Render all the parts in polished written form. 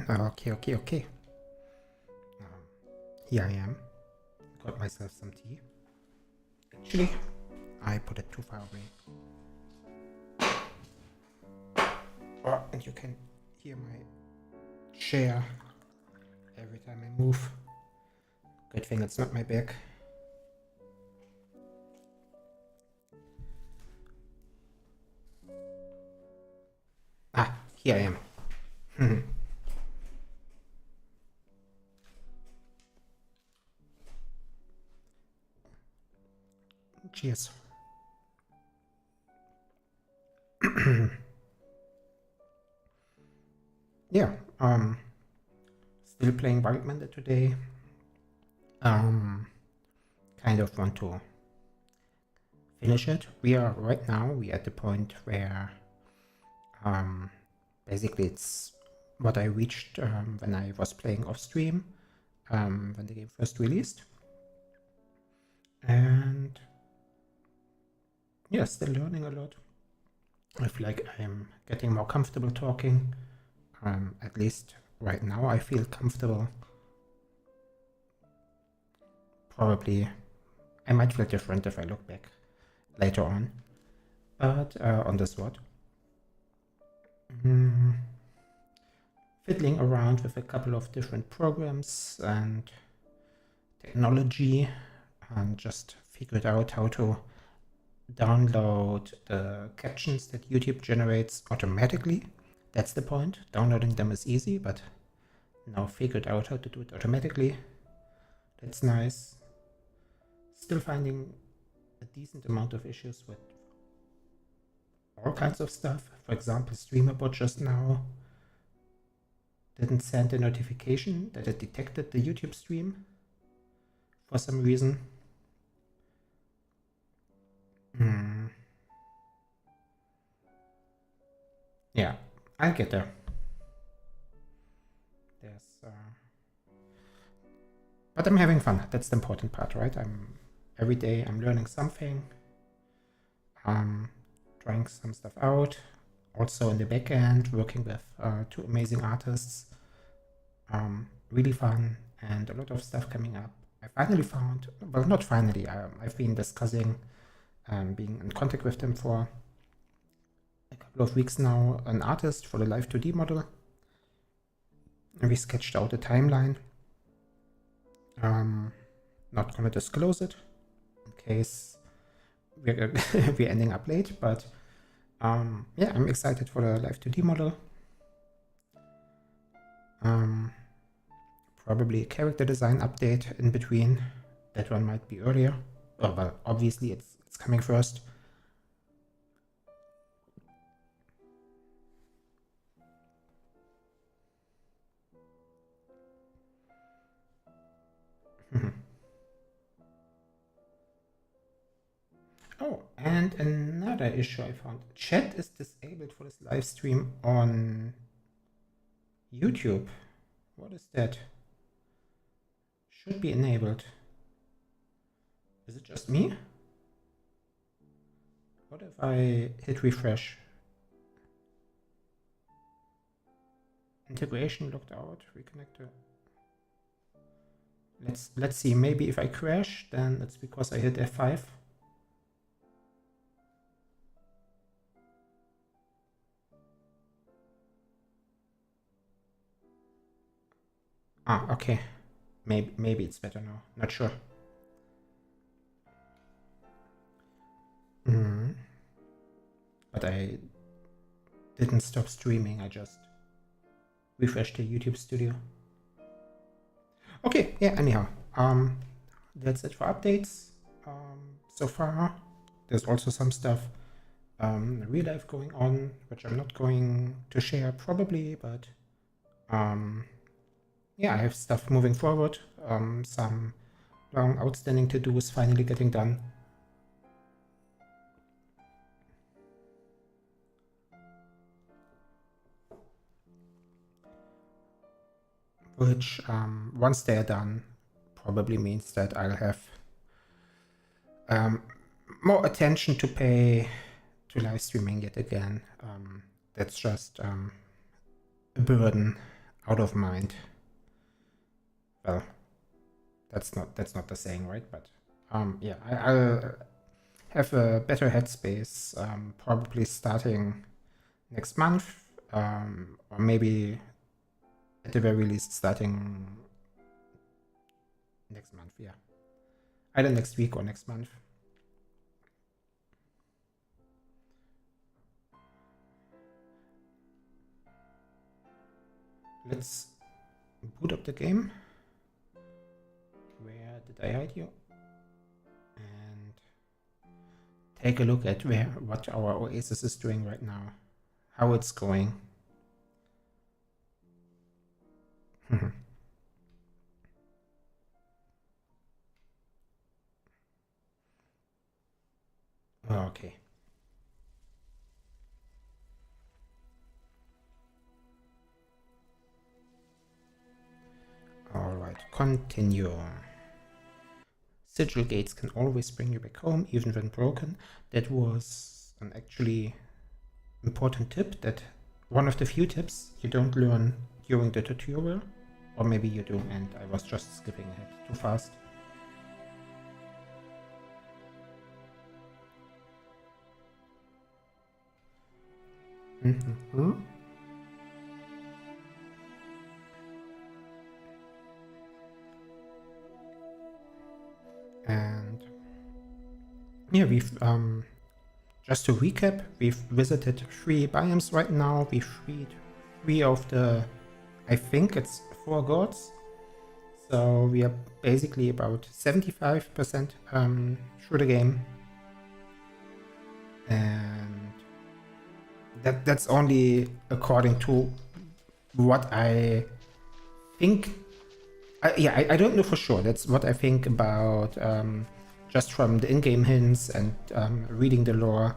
Okay. Here I am. Got myself some tea. Actually, I put it too far away. Oh, and you can hear my chair every time I move. Good thing it's not my back. Ah, here I am. Cheers. Yeah, still playing Wildmender today. Kind of want to finish it. We are at the point where basically it's what I reached when I was playing off stream when the game first released. And yeah, still learning a lot. I feel like I'm getting more comfortable talking. At least right now I feel comfortable. Probably I might feel different if I look back later on. But on this what? Fiddling around with a couple of different programs and technology and just figured out how to download the captions that YouTube generates automatically. That's the point. Downloading them is easy, but now figured out how to do it automatically. That's nice. Still finding a decent amount of issues with all kinds of stuff. For example, StreamerBot just now didn't send a notification that it detected the YouTube stream for some reason. Yeah, I'll get there. But I'm having fun. That's the important part, right? Every day I'm learning something, trying some stuff out. Also in the back end, working with two amazing artists. Really fun and a lot of stuff coming up. I finally found, well, not finally, I've been discussing, being in contact with them for a couple of weeks now, an artist for the Live 2D model. And we sketched out a timeline. Not gonna disclose it in case we're ending up late, but yeah, I'm excited for the Live 2D model. Probably a character design update in between. That one might be earlier. Oh, well, obviously it's coming first. Oh, and another issue I found. Chat is disabled for this live stream on YouTube. What is that? Should be enabled. Is it just me? What if I hit refresh? Integration locked out. Reconnect to... Let's see. Maybe if I crash, then it's because I hit F5. Ah, okay. Maybe it's better now. Not sure. But I didn't stop streaming. I just refreshed the YouTube studio. Okay, yeah, anyhow. That's it for updates. So far, there's also some stuff real life going on, which I'm not going to share probably, but yeah, I have stuff moving forward. Some long outstanding to-dos finally getting done. Which, once they're done, probably means that I'll have more attention to pay to live streaming yet again. That's just a burden out of mind. Well, that's not the saying, right? But yeah, I'll have a better headspace probably starting next month, or maybe at the very least starting next month. Yeah, either next week or next month. Let's boot up the game. Where did I hide you? And take a look at what our Oasis is doing right now, how it's going. Okay. Alright, continue. Sigil gates can always bring you back home, even when broken. That was an actually important tip, that one of the few tips you don't learn during the tutorial. Or maybe you do, and I was just skipping ahead too fast. And yeah, we've just to recap, we've visited 3 biomes right now. We've freed 3 of the, I think it's 4 gods. So we are basically about 75% through the game. And that's only according to what I think. I don't know for sure. That's what I think about just from the in-game hints and reading the lore.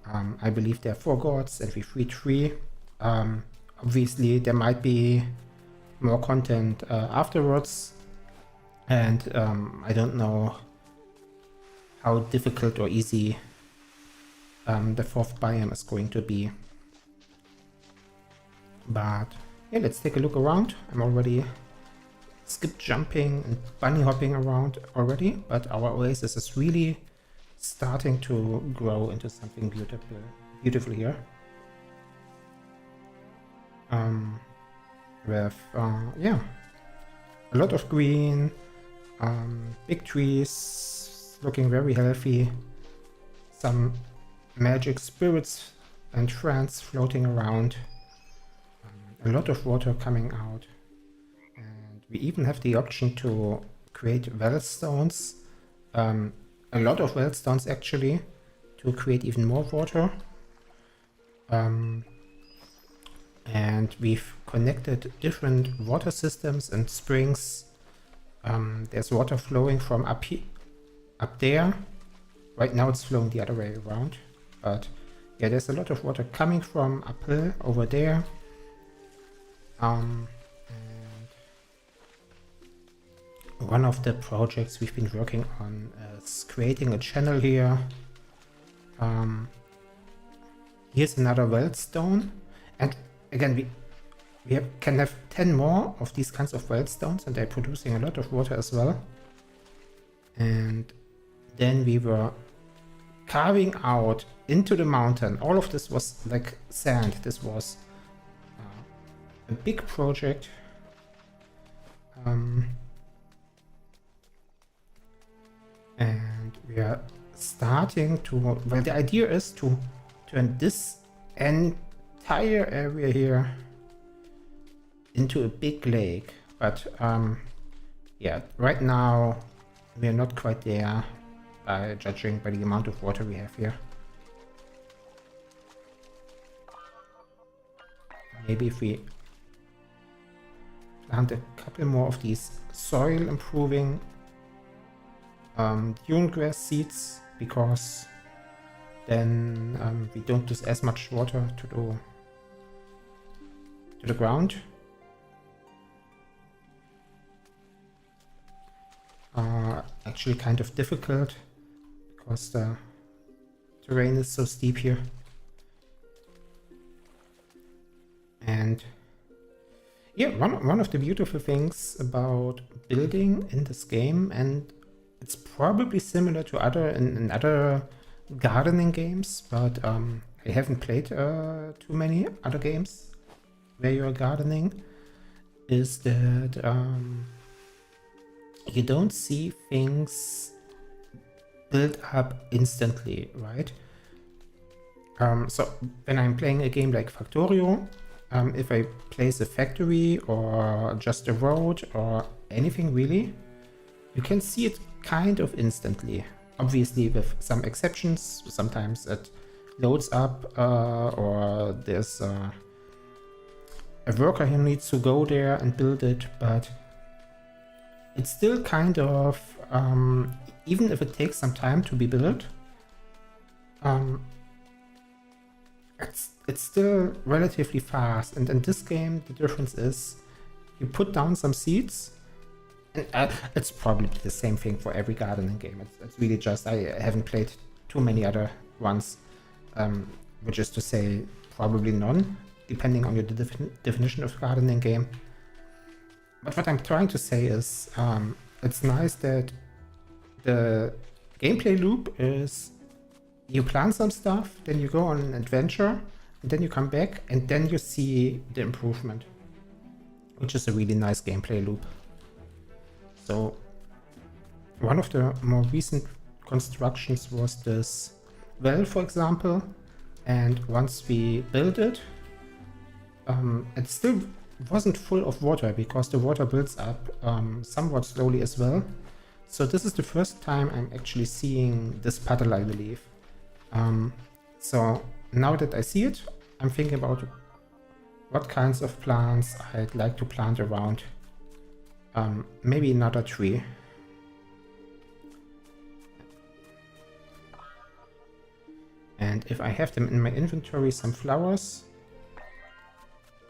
I believe there are 4 gods and we freed 3. Obviously, there might be more content afterwards. And I don't know how difficult or easy the 4th biome is going to be. But yeah, let's take a look around. I'm already skip jumping and bunny hopping around already, but our Oasis is really starting to grow into something beautiful here. With yeah, a lot of green, big trees, looking very healthy, some magic spirits and friends floating around, a lot of water coming out. We even have the option to create wellstones, a lot of wellstones actually, to create even more water. And we've connected different water systems and springs. There's water flowing from up there. Right now it's flowing the other way around. But yeah, there's a lot of water coming from uphill over there. One of the projects we've been working on is creating a channel here. Here's another wellstone, and again we can have 10 more of these kinds of wellstones, and they're producing a lot of water as well. And then we were carving out into the mountain. All of this was like sand. This was a big project. And we are starting to, well, the idea is to turn this entire area here into a big lake. But yeah, right now we are not quite there, judging by the amount of water we have here. Maybe if we plant a couple more of these soil improving dune grass seeds, because then we don't lose as much water to the ground. Actually kind of difficult because the terrain is so steep here. And Yeah, one of the beautiful things about building in this game, and it's probably similar to in other gardening games, but I haven't played too many other games where you're gardening, is that you don't see things build up instantly, right? So when I'm playing a game like Factorio, if I place a factory or just a road or anything really, you can see it kind of instantly. Obviously with some exceptions, sometimes it loads up or there's a worker who needs to go there and build it, but it's still kind of, even if it takes some time to be built, it's still relatively fast. And in this game, the difference is you put down some seeds, and it's probably the same thing for every gardening game. It's really just, I haven't played too many other ones, which is to say probably none, depending on your definition of gardening game. But what I'm trying to say is, it's nice that the gameplay loop is you plant some stuff, then you go on an adventure, and then you come back, and then you see the improvement, which is a really nice gameplay loop. So one of the more recent constructions was this well, for example, and once we built it, it still wasn't full of water because the water builds up somewhat slowly as well. So this is the first time I'm actually seeing this puddle, I believe. So now that I see it, I'm thinking about what kinds of plants I'd like to plant around. Maybe another tree. And if I have them in my inventory, some flowers.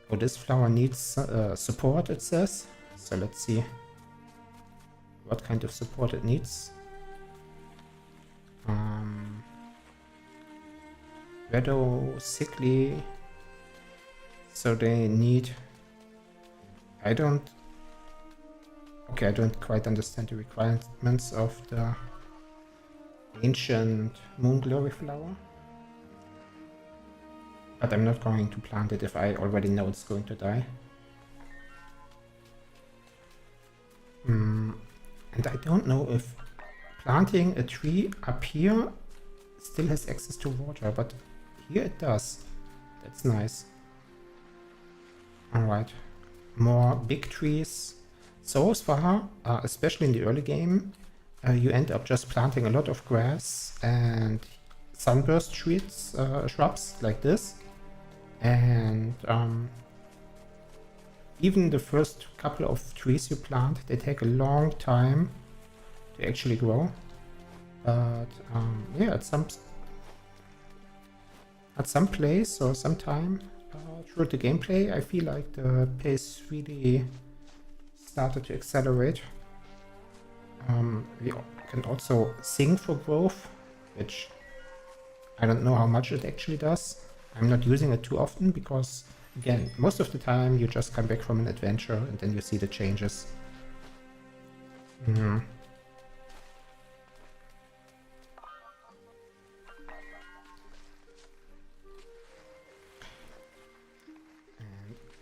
Oh, this flower needs support, it says. So let's see what kind of support it needs. Meadow, sickly. So they need... I don't quite understand the requirements of the ancient moon glory flower. But I'm not going to plant it if I already know it's going to die. And I don't know if planting a tree up here still has access to water, but here it does. That's nice. Alright, more big trees. So far, especially in the early game, you end up just planting a lot of grass and sunburst trees, shrubs like this. And even the first couple of trees you plant, they take a long time to actually grow. But yeah, at some place or some time through the gameplay, I feel like the pace really started to accelerate. We can also sing for growth, which I don't know how much it actually does. I'm not using it too often because, again, most of the time you just come back from an adventure and then you see the changes. And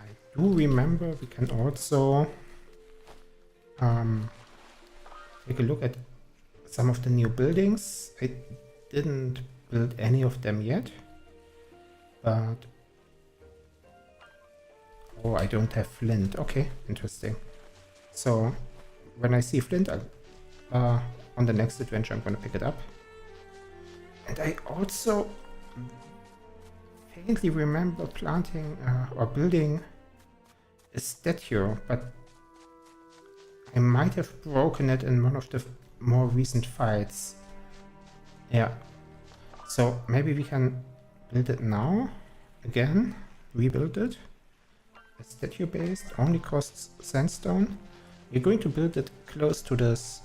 I do remember we can also take a look at some of the new buildings. I didn't build any of them yet. But... oh, I don't have flint. Okay, interesting. So, when I see flint, on the next adventure I'm gonna pick it up. And I also faintly remember planting or building a statue, but I might have broken it in one of the more recent fights. Yeah. So, maybe we can build it now, again, rebuild it. A statue based, only costs sandstone. We're going to build it close to this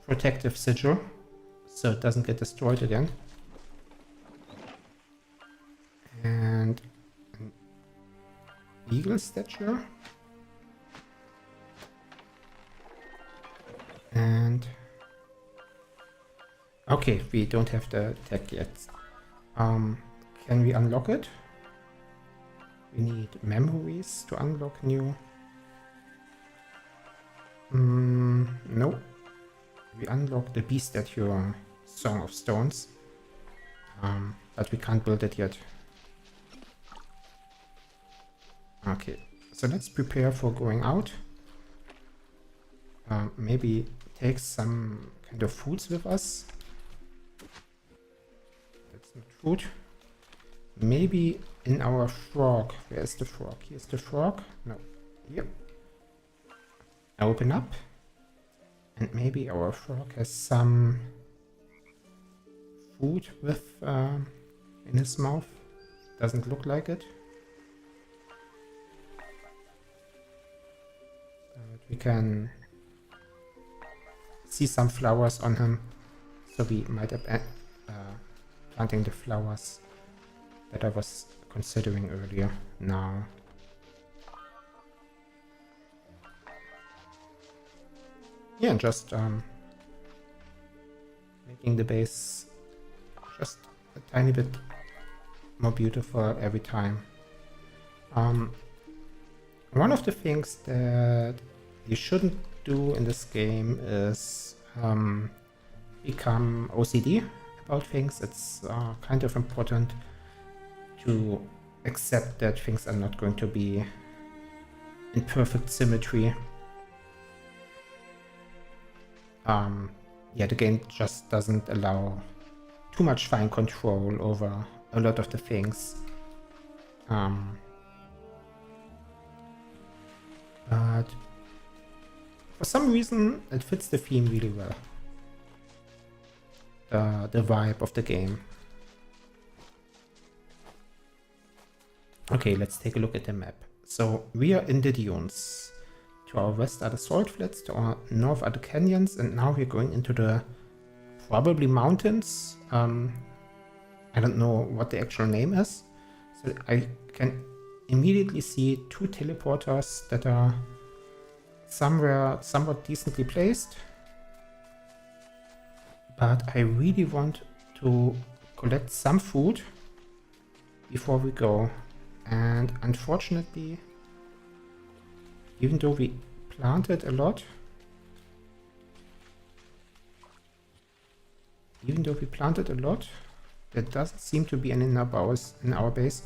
protective sigil, so it doesn't get destroyed again. And an eagle. little statue. And okay, we don't have the tag yet. Can we unlock it? We need memories to unlock new. No. We unlock the bee statue, Song of Stones. But we can't build it yet. Okay, so let's prepare for going out. Maybe take some kind of foods with us. That's not food. Maybe in our frog. Where is the frog? Here's the frog. No, here. Open up. And maybe our frog has some food with in his mouth. Doesn't look like it. But we can see some flowers on him, so we might have planting the flowers that I was considering earlier now. Yeah, just making the base just a tiny bit more beautiful every time. One of the things that you shouldn't do in this game is become OCD about things. It's kind of important to accept that things are not going to be in perfect symmetry. Yeah, the game just doesn't allow too much fine control over a lot of the things. But for some reason, it fits the theme really well. The vibe of the game. Okay, let's take a look at the map. So we are in the dunes. To our west are the salt flats, to our north are the canyons, and now we're going into the probably mountains. I don't know what the actual name is. So I can immediately see two teleporters that are somewhere somewhat decently placed. But I really want to collect some food before we go. And unfortunately, even though we planted a lot, there doesn't seem to be any in our base.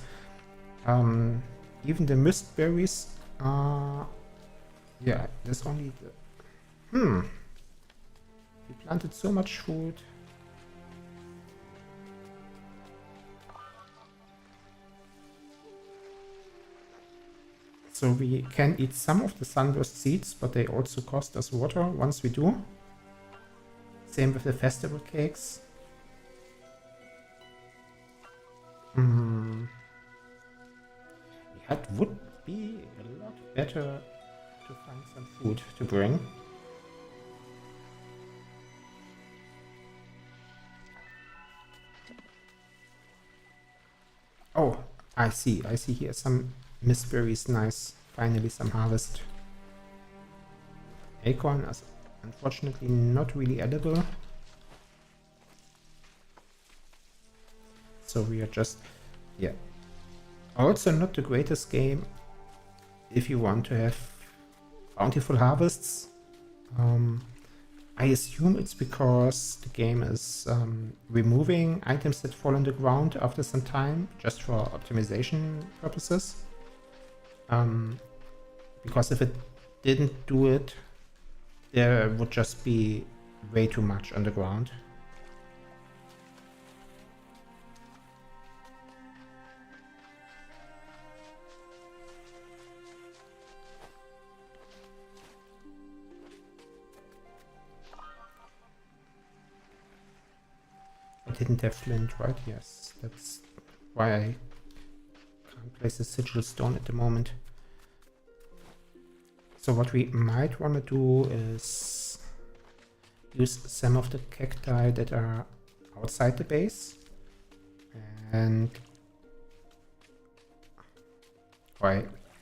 Even the mist berries are... yeah, there's only the... We planted so much food. So we can eat some of the sunburst seeds, but they also cost us water once we do. Same with the festival cakes. It would be a lot better to find some food to bring. Oh, I see here some mist berries. Nice, finally some harvest. Acorn is unfortunately not really edible. So we are just, yeah. Also not the greatest game if you want to have bountiful harvests. I assume it's because the game is removing items that fall on the ground after some time, just for optimization purposes. Because if it didn't do it, there would just be way too much on the ground. I didn't have flint, right? Yes, that's why I can't place a sigil stone at the moment. So what we might want to do is use some of the cacti that are outside the base and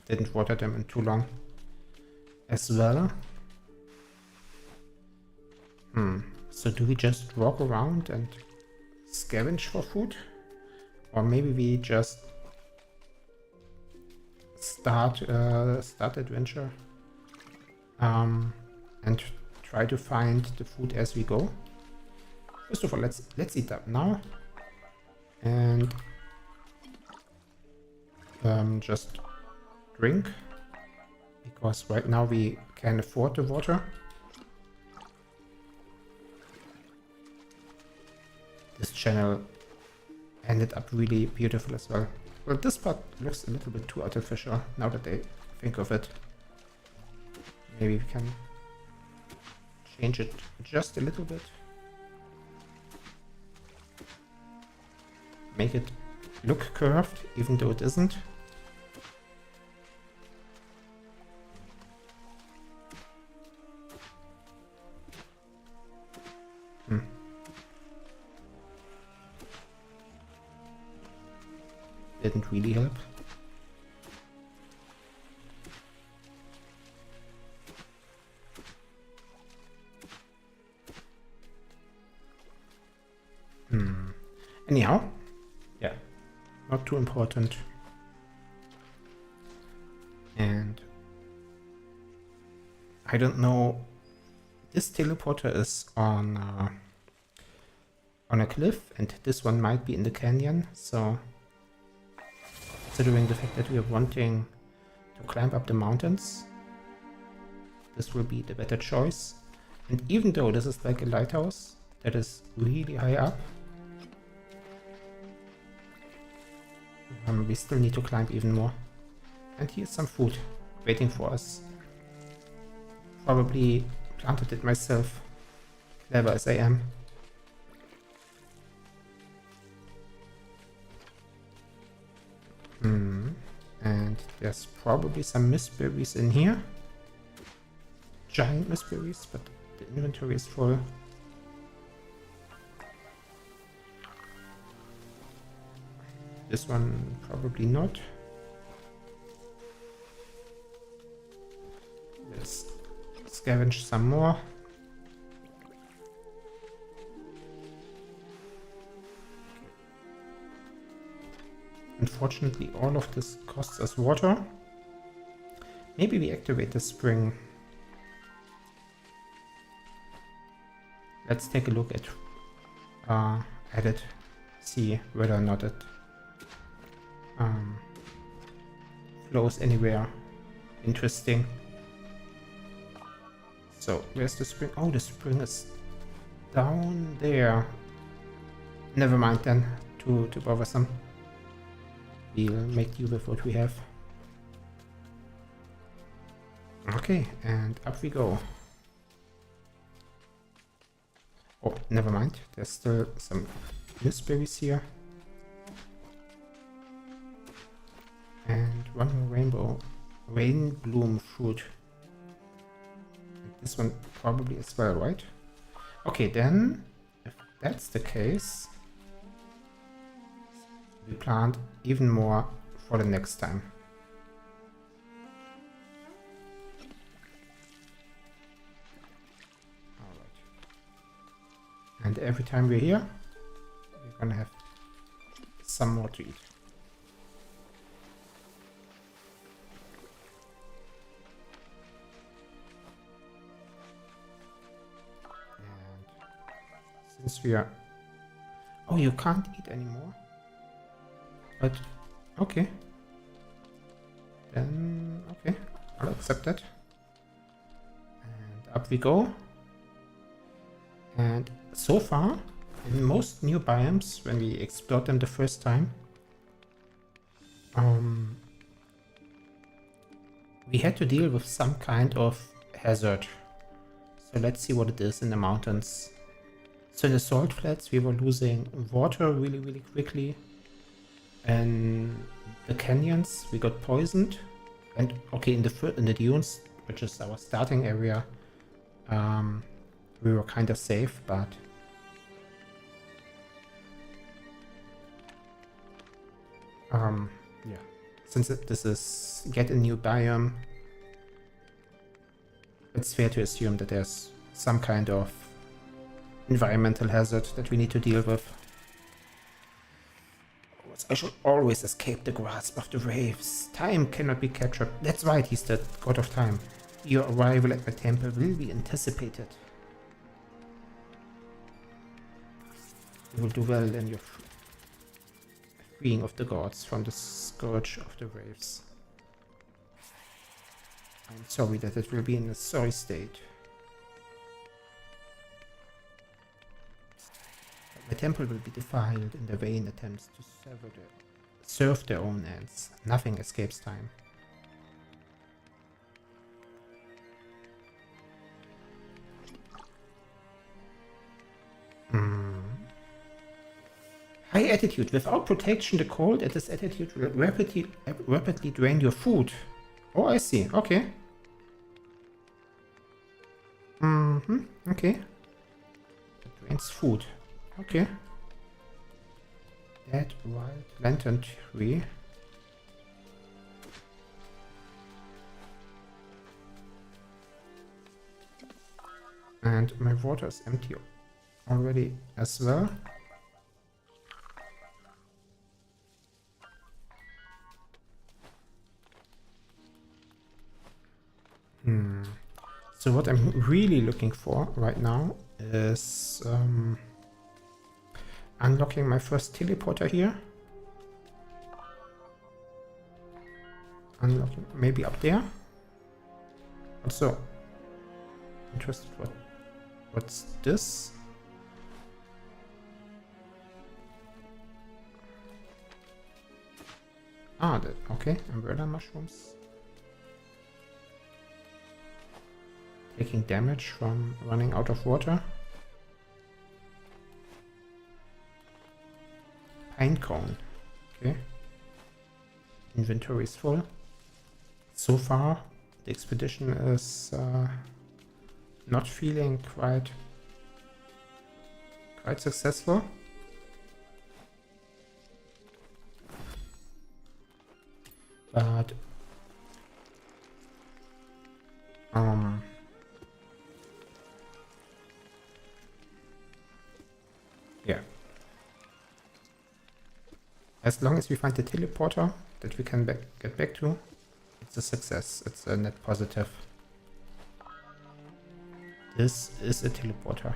didn't water them in too long as well. So do we just walk around and scavenge for food? Or maybe we just start adventure and try to find the food as we go. First of all, let's eat up now and just drink, because right now we can afford the water. This channel ended up really beautiful as well. Well, this part looks a little bit too artificial now that I think of it. Maybe we can change it just a little bit. Make it look curved, even though it isn't. Didn't really help. Anyhow, yeah, not too important. And I don't know, this teleporter is on a cliff, and this one might be in the canyon, so considering the fact that we are wanting to climb up the mountains, this will be the better choice. And even though this is like a lighthouse that is really high up, we still need to climb even more. And here's some food waiting for us. Probably planted it myself, clever as I am. And there's probably some mistberries in here. Giant mistberries, but the inventory is full. This one probably not. Let's scavenge some more. Unfortunately, all of this costs us water. Maybe we activate the spring. Let's take a look at it, see whether or not it flows anywhere interesting. So where's the spring? Oh, the spring is down there. Never mind then, too bothersome. We'll make do with what we have. Okay, and up we go. Oh, never mind. There's still some gooseberries here. And one more rain bloom fruit. And this one probably as well, right? Okay, then, if that's the case, we plant even more for the next time. Alright. And every time we're here, we're gonna have some more to eat. And since we are... Oh, you can't eat anymore? But, okay. Then, okay, I'll accept that. And up we go. And so far, in most new biomes, when we explored them the first time, we had to deal with some kind of hazard. So let's see what it is in the mountains. So in the salt flats, we were losing water really quickly. And the canyons, we got poisoned. And okay, in the dunes, which is our starting area, we were kind of safe, but yeah, since this is get a new biome, it's fair to assume that there's some kind of environmental hazard that we need to deal with. I should always escape the grasp of the waves. Time cannot be captured. That's right, he's the god of time. Your arrival at my temple will be anticipated. You will do well in your freeing of the gods from the scourge of the waves. I'm sorry that it will be in a sorry state. But my temple will be defiled in the vain attempts to serve their own ends. Nothing escapes time. High attitude. Without protection, the cold at this attitude will rapidly drain your food. Oh, I see. Okay. Okay. It drains food. Okay. That wild lantern tree. And my water is empty already as well. So what I'm really looking for right now is unlocking my first teleporter here. Unlocking maybe up there. Also interested what's this? Ah, okay, umbrella mushrooms. Taking damage from running out of water. Pine cone. Okay. Inventory is full. So far, the expedition is not feeling quite successful. But yeah. As long as we find the teleporter that we can get back to, it's a success. It's a net positive. This is a teleporter.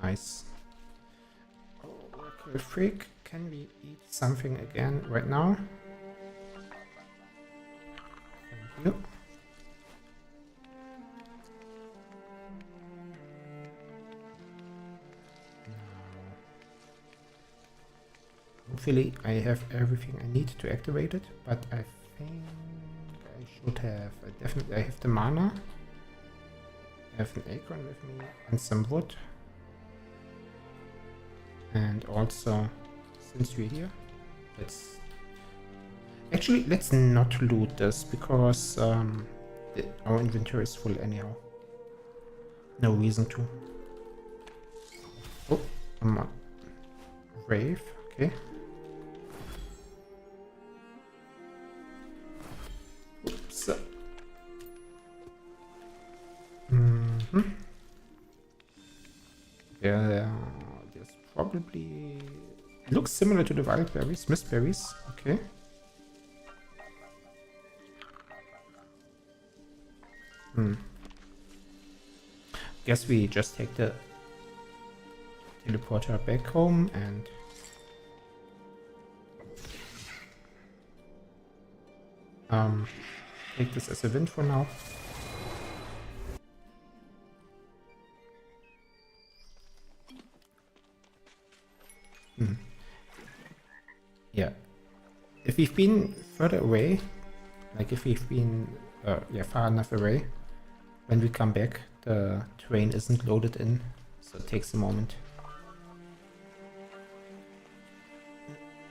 Nice. Oh, Oracle Freak. Can we eat something again right now? Thank you. Hopefully I have everything I need to activate it, but I think I should have. I have the mana. I have an acorn with me and some wood. And also, since we're here, let's not loot this because our inventory is full anyhow. No reason to. Oh, I'm on Rave, okay. Oops. Yeah, there's probably... It looks similar to the wild berries, mist berries, okay. Guess we just take the teleporter back home and take this as a win for now. Yeah, if we've been further away, like if we've been far enough away, when we come back the terrain isn't loaded in, so it takes a moment.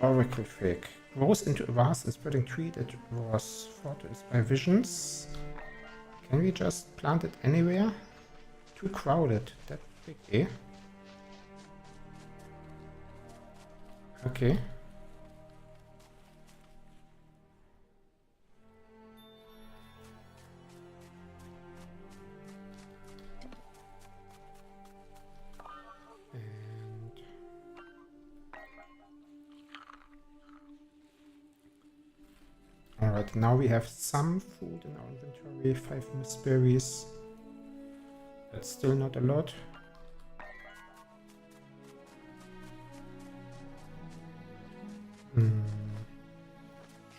Oracle Fig grows into a vast and spreading tree that was thought to inspire visions. Can we just plant it anywhere? Too crowded. That big, eh? Okay. but now we have some food in our inventory, 5 berries. That's still not a lot.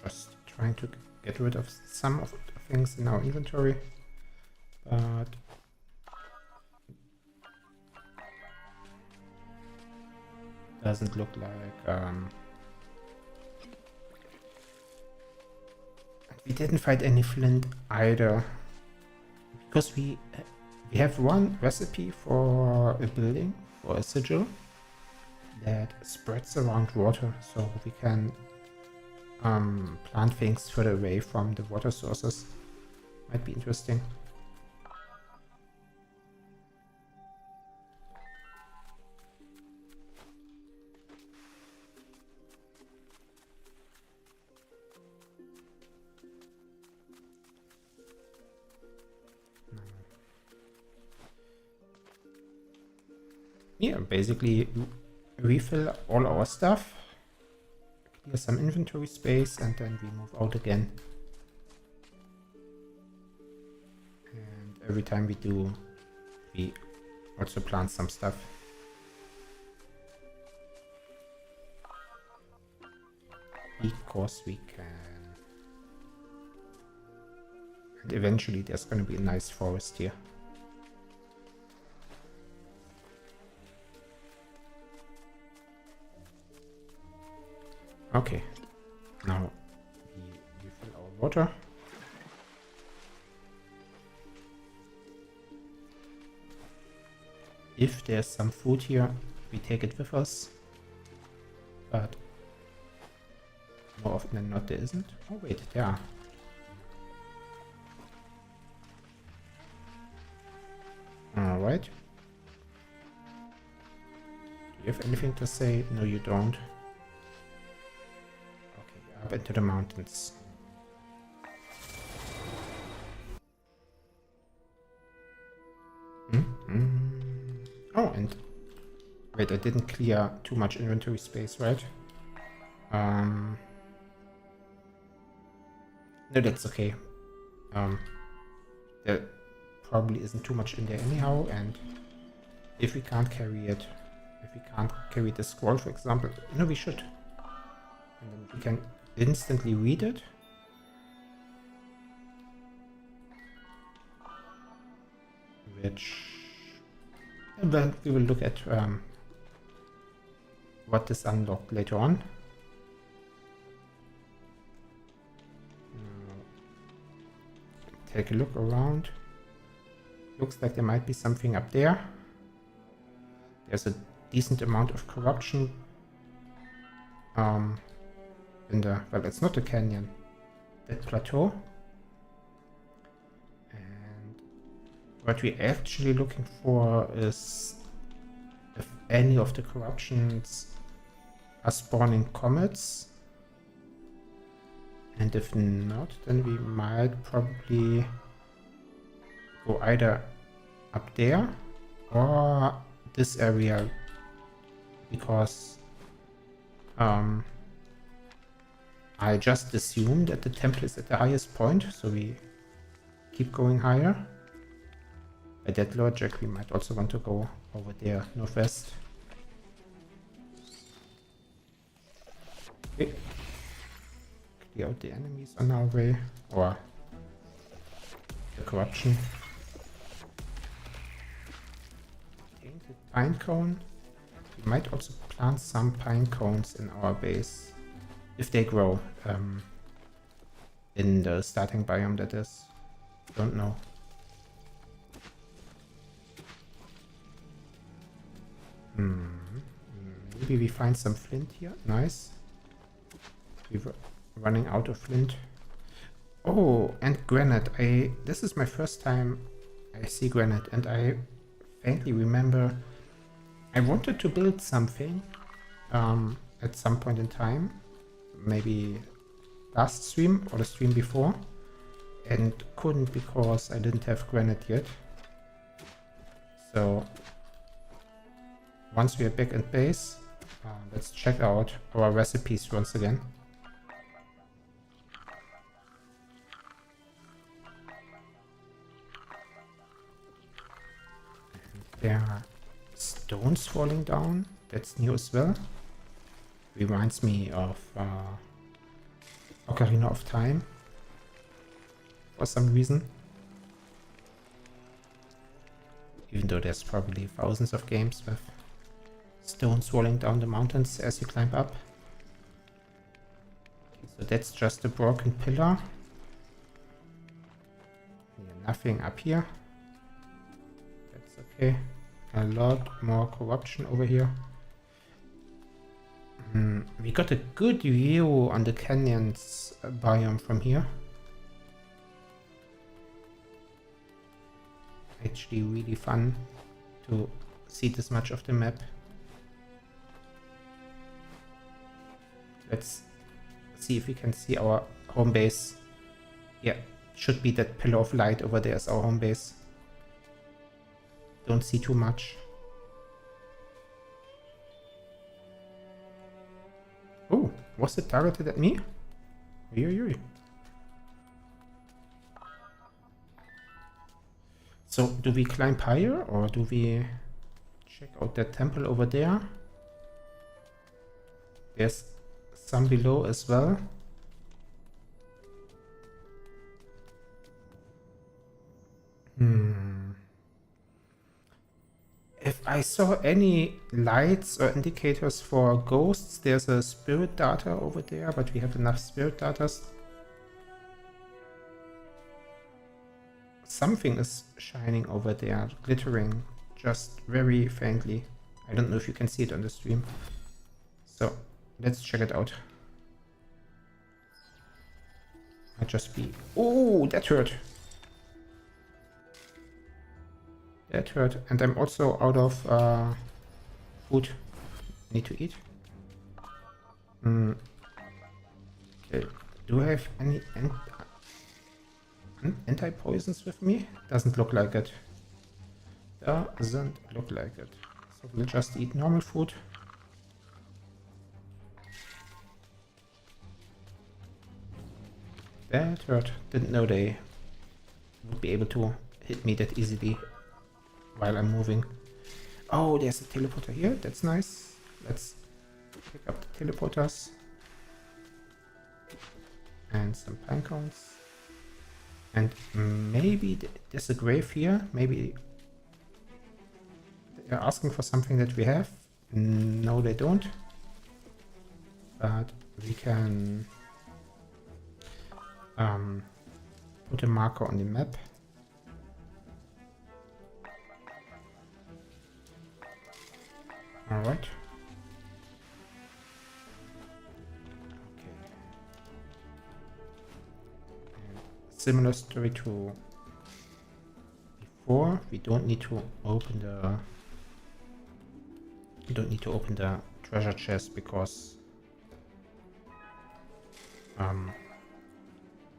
Just trying to get rid of some of the things in our inventory, but doesn't look like we didn't find any flint either, because we have one recipe for a building, for a sigil that spreads around water, so we can plant things further away from the water sources. Might be interesting. Yeah, basically refill all our stuff, clear some inventory space, and then we move out again. And every time we do, we also plant some stuff. Because we can. And eventually there's going to be a nice forest here. Okay, now we refill our water. If there's some food here, we take it with us, but more often than not there isn't. Oh wait, there are. Alright. Do you have anything to say? No, you don't. Up into the mountains. Oh, and wait, I didn't clear too much inventory space, right? No, that's okay. There probably isn't too much in there anyhow, and if we can't carry it, if we can't carry the scroll, for example, no, we should. And then we can instantly read it. Which, well, we will look at what is unlocked later on. Take a look around. Looks like there might be something up there. There's a decent amount of corruption in the, well, it's not a canyon, that plateau. And what we're actually looking for is if any of the corruptions are spawning comets, and if not, then we might probably go either up there or this area, because I just assumed that the temple is at the highest point, so we keep going higher. By that logic, we might also want to go over there, northwest. Okay. Clear out the enemies on our way, or the corruption. Tainted pine cone. We might also plant some pine cones in our base. If they grow in the starting biome, that is. Don't know. Maybe we find some flint here. Nice. We're running out of flint. Oh, and granite. This is my first time I see granite, and I faintly remember I wanted to build something at some point in time. Maybe last stream or the stream before, and couldn't because I didn't have granite yet. So once we are back in base, let's check out our recipes once again. There are stones falling down. That's new as well. Reminds me of Ocarina of Time for some reason. Even though there's probably thousands of games with stones rolling down the mountains as you climb up. Okay, so that's just a broken pillar. Yeah, nothing up here. That's okay. A lot more corruption over here. We got a good view on the canyons biome from here. Actually really fun to see this much of the map. Let's see if we can see our home base. Yeah, should be that pillar of light over there as our home base. Don't see too much. Oh, was it targeted at me? Oi. So, do we climb higher or do we check out that temple over there? There's some below as well. If I saw any lights or indicators for ghosts, there's a spirit data over there, but we have enough spirit datas. Something is shining over there, glittering, just very faintly. I don't know if you can see it on the stream. So, let's check it out. Might just be... Oh, that hurt! That hurt. And I'm also out of food. Need to eat. Okay. Do I have any anti-poisons with me? Doesn't look like it. Doesn't look like it. So we'll just eat normal food. That hurt. Didn't know they would be able to hit me that easily while I'm moving. Oh, there's a teleporter here. That's nice. Let's pick up the teleporters. And some pine cones. And maybe there's a grave here. Maybe they're asking for something that we have. No, they don't. But we can put a marker on the map. All right. Okay. And similar story to before. We don't need to open the. We don't need to open the treasure chest because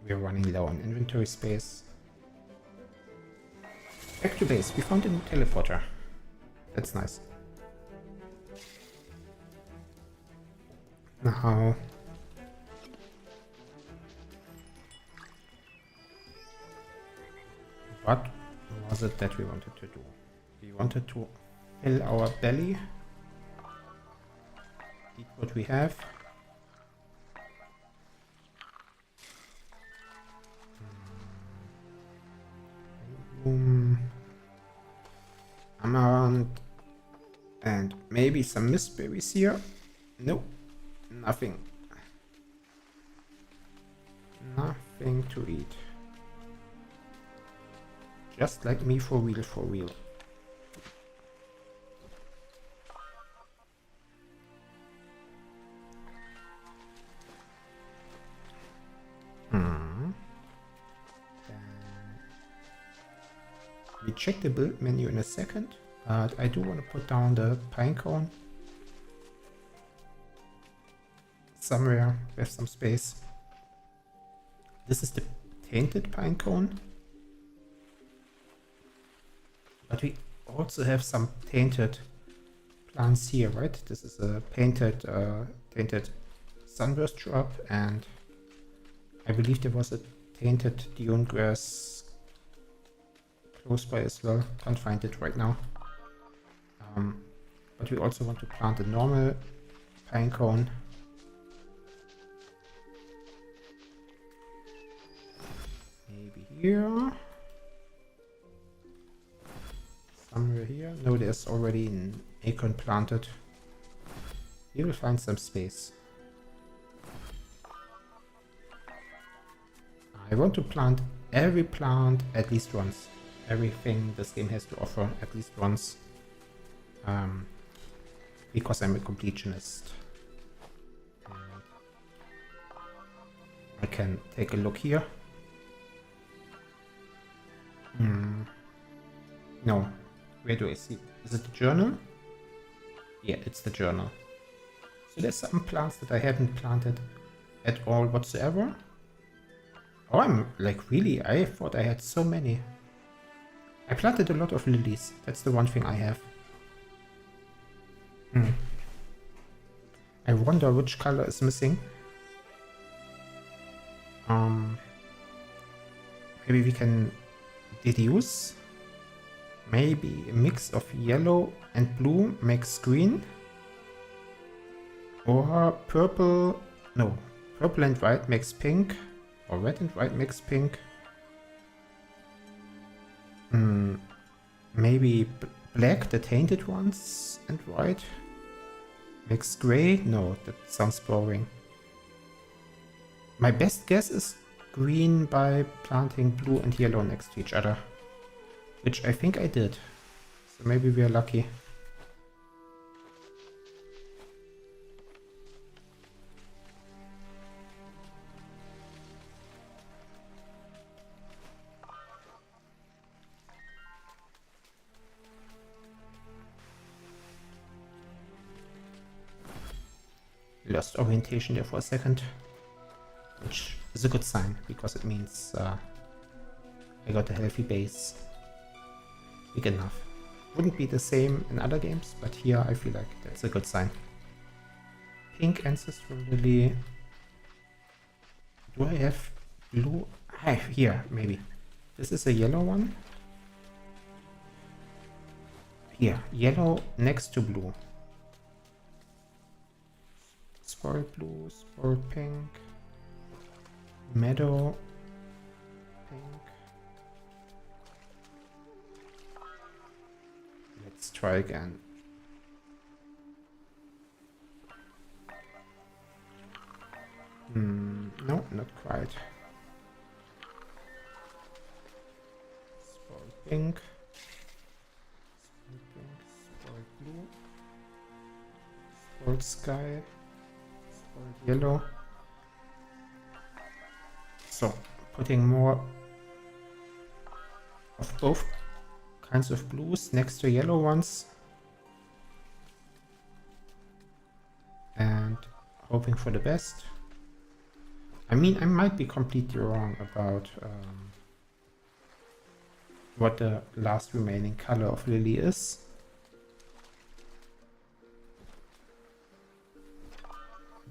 we're running low on inventory space. Back to base. We found a new teleporter. That's nice. Now, what was it that we wanted to do? We wanted to fill our belly. Eat what we have. Amaranth and maybe some mist berries here. Nope. Nothing. Nothing to eat. Just like me, for real, for real. We check the build menu in a second, but I do want to put down the pine cone. Somewhere with some space. This is the tainted pine cone. But we also have some tainted plants here, right? This is a tainted sunburst shrub, and I believe there was a tainted dune grass close by as well. Can't find it right now. But we also want to plant a normal pine cone. Maybe here. Somewhere here. No, there's already an acorn planted. We will find some space. I want to plant every plant at least once. Everything this game has to offer at least once. Because I'm a completionist. And I can take a look here. No. Where do I see? Is it the journal? Yeah, it's the journal. So there's some plants that I haven't planted at all whatsoever. Oh, I'm like, really? I thought I had so many. I planted a lot of lilies. That's the one thing I have. I wonder which color is missing. Maybe we can deduce. Maybe a mix of yellow and blue makes green. Or purple... No. Purple and white makes pink. Or red and white makes pink. Maybe black, the tainted ones, and white makes gray. No, that sounds boring. My best guess is green by planting blue and yellow next to each other. Which I think I did. So maybe we are lucky. Lost orientation there for a second, which is a good sign because it means I got a healthy base. Big enough. Wouldn't be the same in other games, but here I feel like that's a good sign. Pink ancestral lily. Do I have blue? I have here, maybe. This is a yellow one. Here, yellow next to blue. Spoiled blue, spoiled pink, meadow, pink. Let's try again. No, not quite. Spoiled pink, spoiled blue, spoiled sky. Yellow. So, putting more of both kinds of blues next to yellow ones. And hoping for the best. I mean, I might be completely wrong about what the last remaining color of lily is.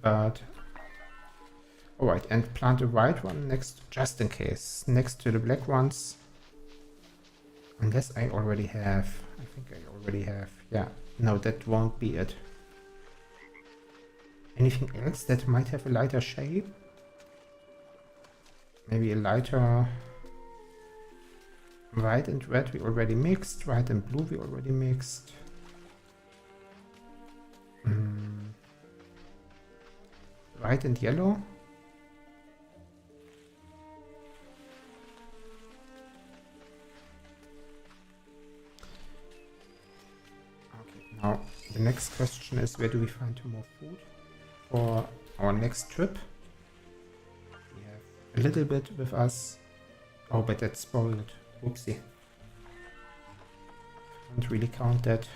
But alright, and plant a white one next, just in case, next to the black ones. Unless I already have. I think I already have. Yeah, no, that won't be it. Anything else that might have a lighter shade? Maybe a lighter white and red we already mixed. White and blue we already mixed. White and yellow. Okay, now the next question is, where do we find more food for our next trip? We have a little bit with us. Oh, but that's spoiled. Whoopsie. Can't really count that.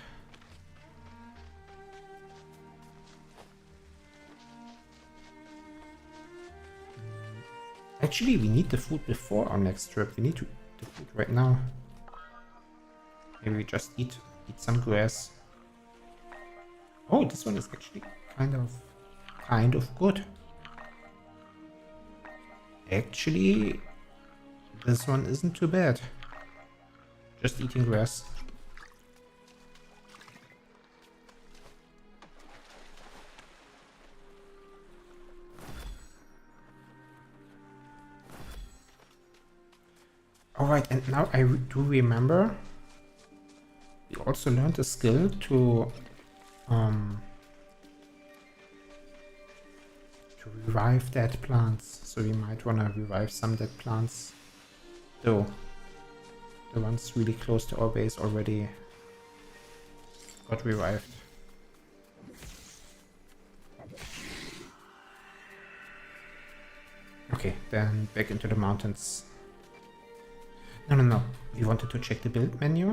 Actually, we need the food before our next trip. We need the food right now. Maybe we just eat some grass. Oh, this one is actually kind of good. Actually, this one isn't too bad. Just eating grass. Alright, and now I do remember we also learned a skill to revive dead plants. So we might want to revive some dead plants. Though the ones really close to our base already got revived. Okay, then back into the mountains. No. We wanted to check the build menu.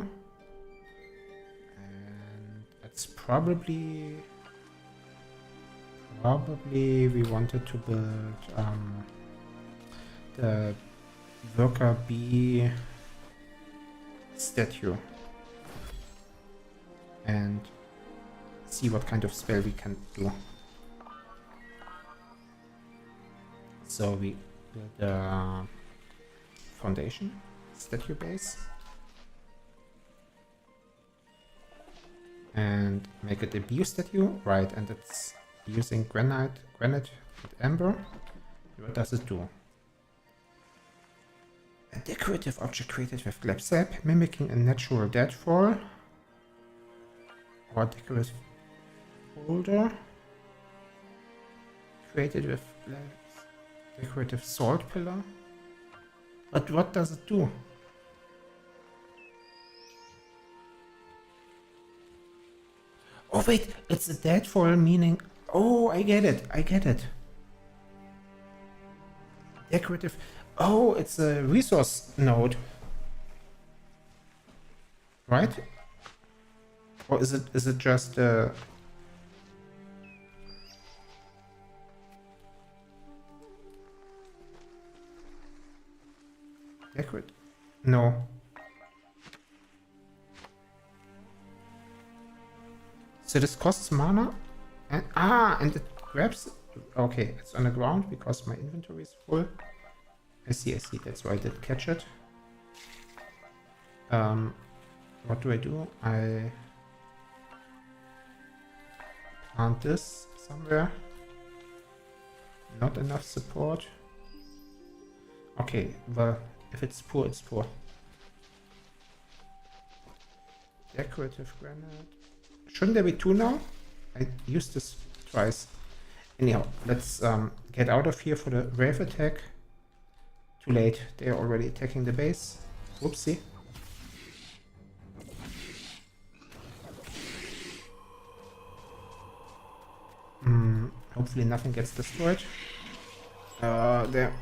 And that's probably we wanted to build the worker bee statue. And see what kind of spell we can do. So we build a foundation statue base and make it a bio statue, right? And it's using granite and amber. What does it do? A decorative object created with glab sap, mimicking a natural deadfall, or decorative boulder created with decorative salt pillar. But what does it do? Oh wait, it's a deadfall, meaning... Oh, I get it. Decorative... Oh, it's a resource node. Right? Or is it just a... Decorate? No. So this costs mana? And it grabs... Okay, it's on the ground because my inventory is full. I see, that's why I did catch it. What do? I plant this somewhere. Not enough support. Okay, well, if it's poor, it's poor. Decorative granite. Shouldn't there be two now? I used this twice. Anyhow, let's get out of here for the wave attack. Too late. They're already attacking the base. Whoopsie. Hopefully nothing gets destroyed. They're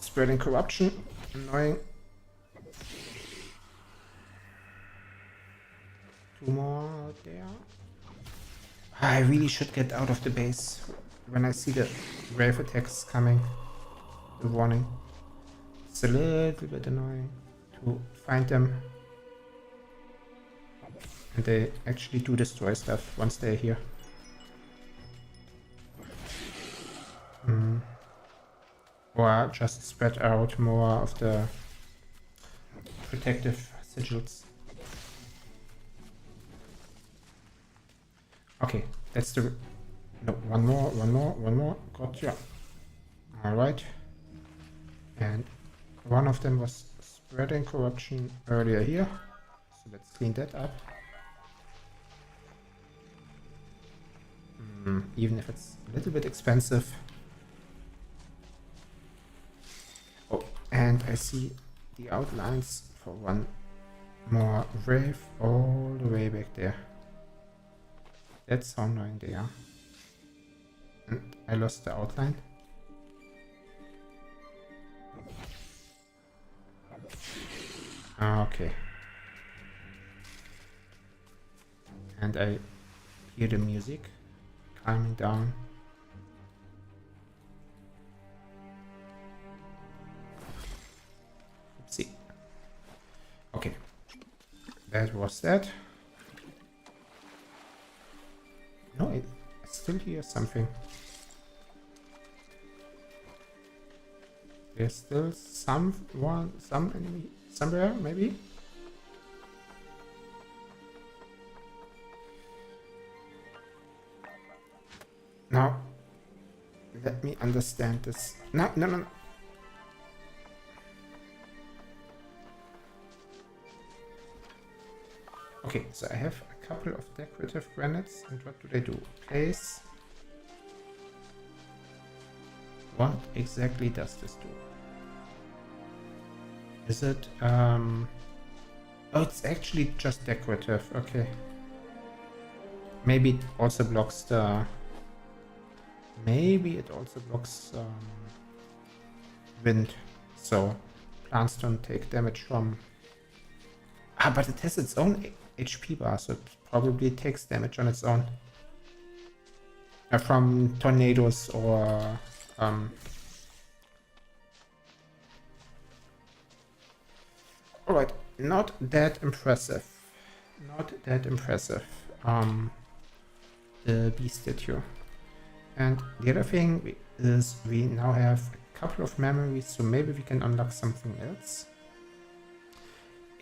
spreading corruption. Annoying. Two more there. I really should get out of the base when I see the wave attacks coming. The warning. It's a little bit annoying to find them. And they actually do destroy stuff once they're here. Or just spread out more of the protective sigils. Okay, that's the... No, one more. Gotcha. Alright. And one of them was spreading corruption earlier here. So let's clean that up. Even if it's a little bit expensive. Oh, and I see the outlines for one more wave all the way back there. That's how annoying they are. And I lost the outline. Okay. And I hear the music calming down. Oopsie. Okay. That was that. No, I still hear something. There's still some enemy somewhere, maybe? Now, let me understand this. No. Okay, so I have a couple of decorative granites, and what do they do? Place. What exactly does this do? Is it, oh, it's actually just decorative, okay. Maybe it also blocks the, wind, so plants don't take damage from, but it has its own HP bar, so it probably takes damage on its own. From tornadoes or, alright, not that impressive. Not that impressive. The bee statue. And the other thing is we now have a couple of memories, so maybe we can unlock something else.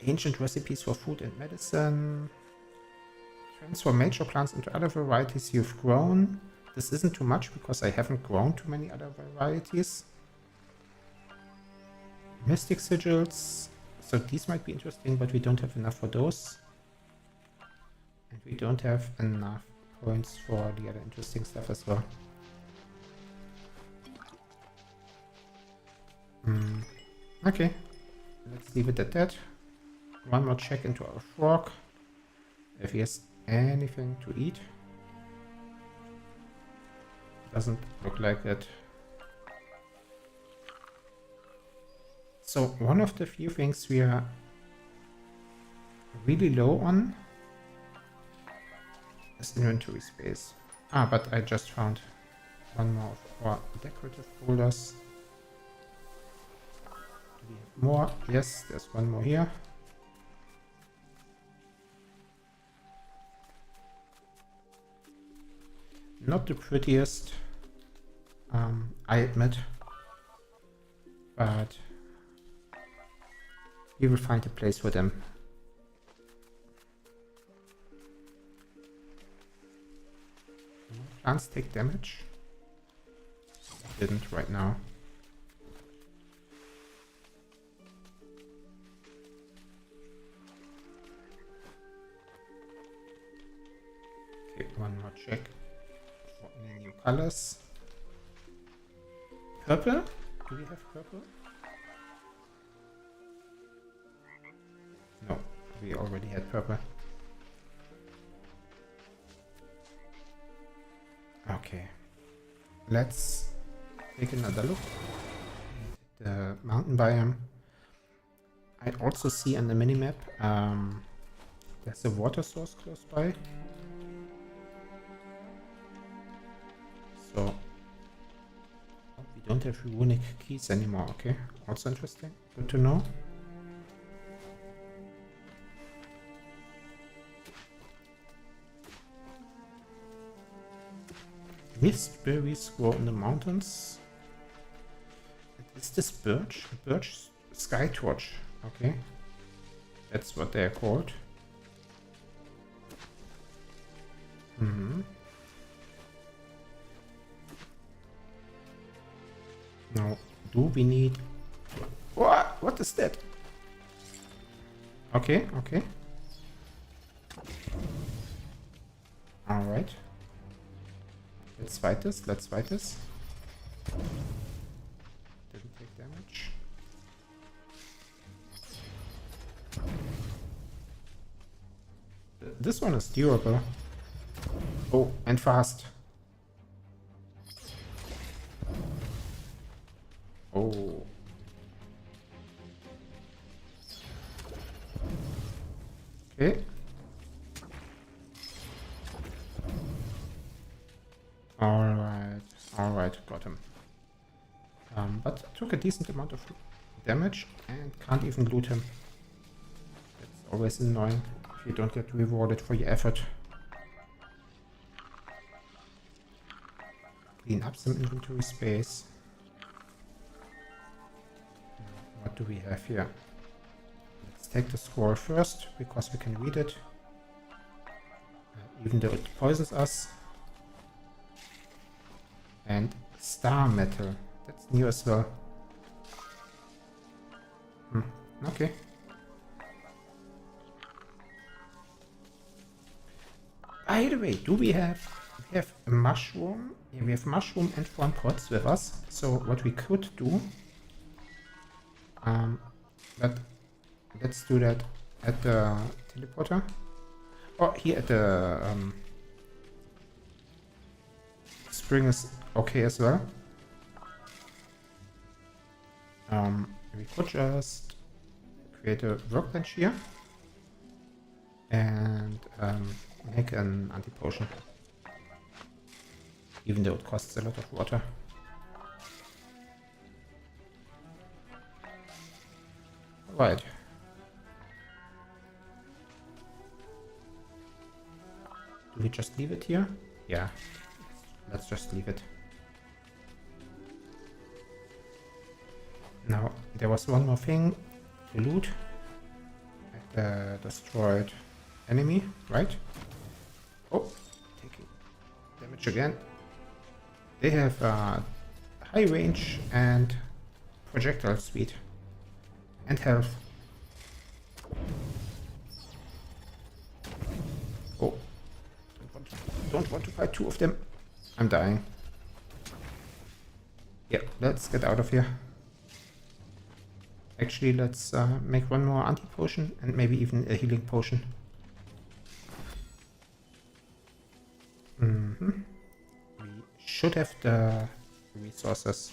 Ancient recipes for food and medicine. Transform major plants into other varieties you've grown. This isn't too much because I haven't grown too many other varieties. Mystic sigils. So these might be interesting, but we don't have enough for those. And we don't have enough points for the other interesting stuff as well. Okay, let's leave it at that. One more check into our frog. If he has anything to eat. Doesn't look like it. So one of the few things we are really low on is inventory space. But I just found one more of our decorative boulders. Do we have more? Yes, there's one more here. Not the prettiest, I admit, but we will find a place for them. Plants take damage? Didn't right now. Okay, one more check. Any new colors? Purple? Do we have purple? No, we already had purple. Okay, let's take another look at the mountain biome. I also see on the minimap there's a water source close by. So we don't have runic keys anymore, okay? Also interesting, good to know. Mist berries grow in the mountains. Is this birch? A birch sky torch, okay? That's what they're called. Now, do we need... What is that? Okay, okay. Alright. Let's fight this, let's fight this. Didn't take damage. This one is durable. Oh, and fast. Oh. Okay. Alright, got him. But took a decent amount of damage and can't even loot him. That's always annoying if you don't get rewarded for your effort. Clean up some inventory space. What do we have here? Let's take the scroll first, because we can read it. Even though it poisons us. And star metal. That's new as well. Okay. by the way, do we have a mushroom? Yeah, we have mushroom and 1 pots with us. So what we could do, but let's do that at the teleporter. Or here at the spring is okay as well. We could just create a workbench here and make an anti-potion, even though it costs a lot of water. Right. Do we just leave it here? Yeah, let's just leave it. Now, there was one more thing to loot at the destroyed enemy, right? Oh, taking damage again. They have high range and projectile speed and health. Oh, don't want to fight 2 of them. I'm dying. Yeah, let's get out of here. Actually, let's make 1 more anti-potion and maybe even a healing potion. We should have the resources.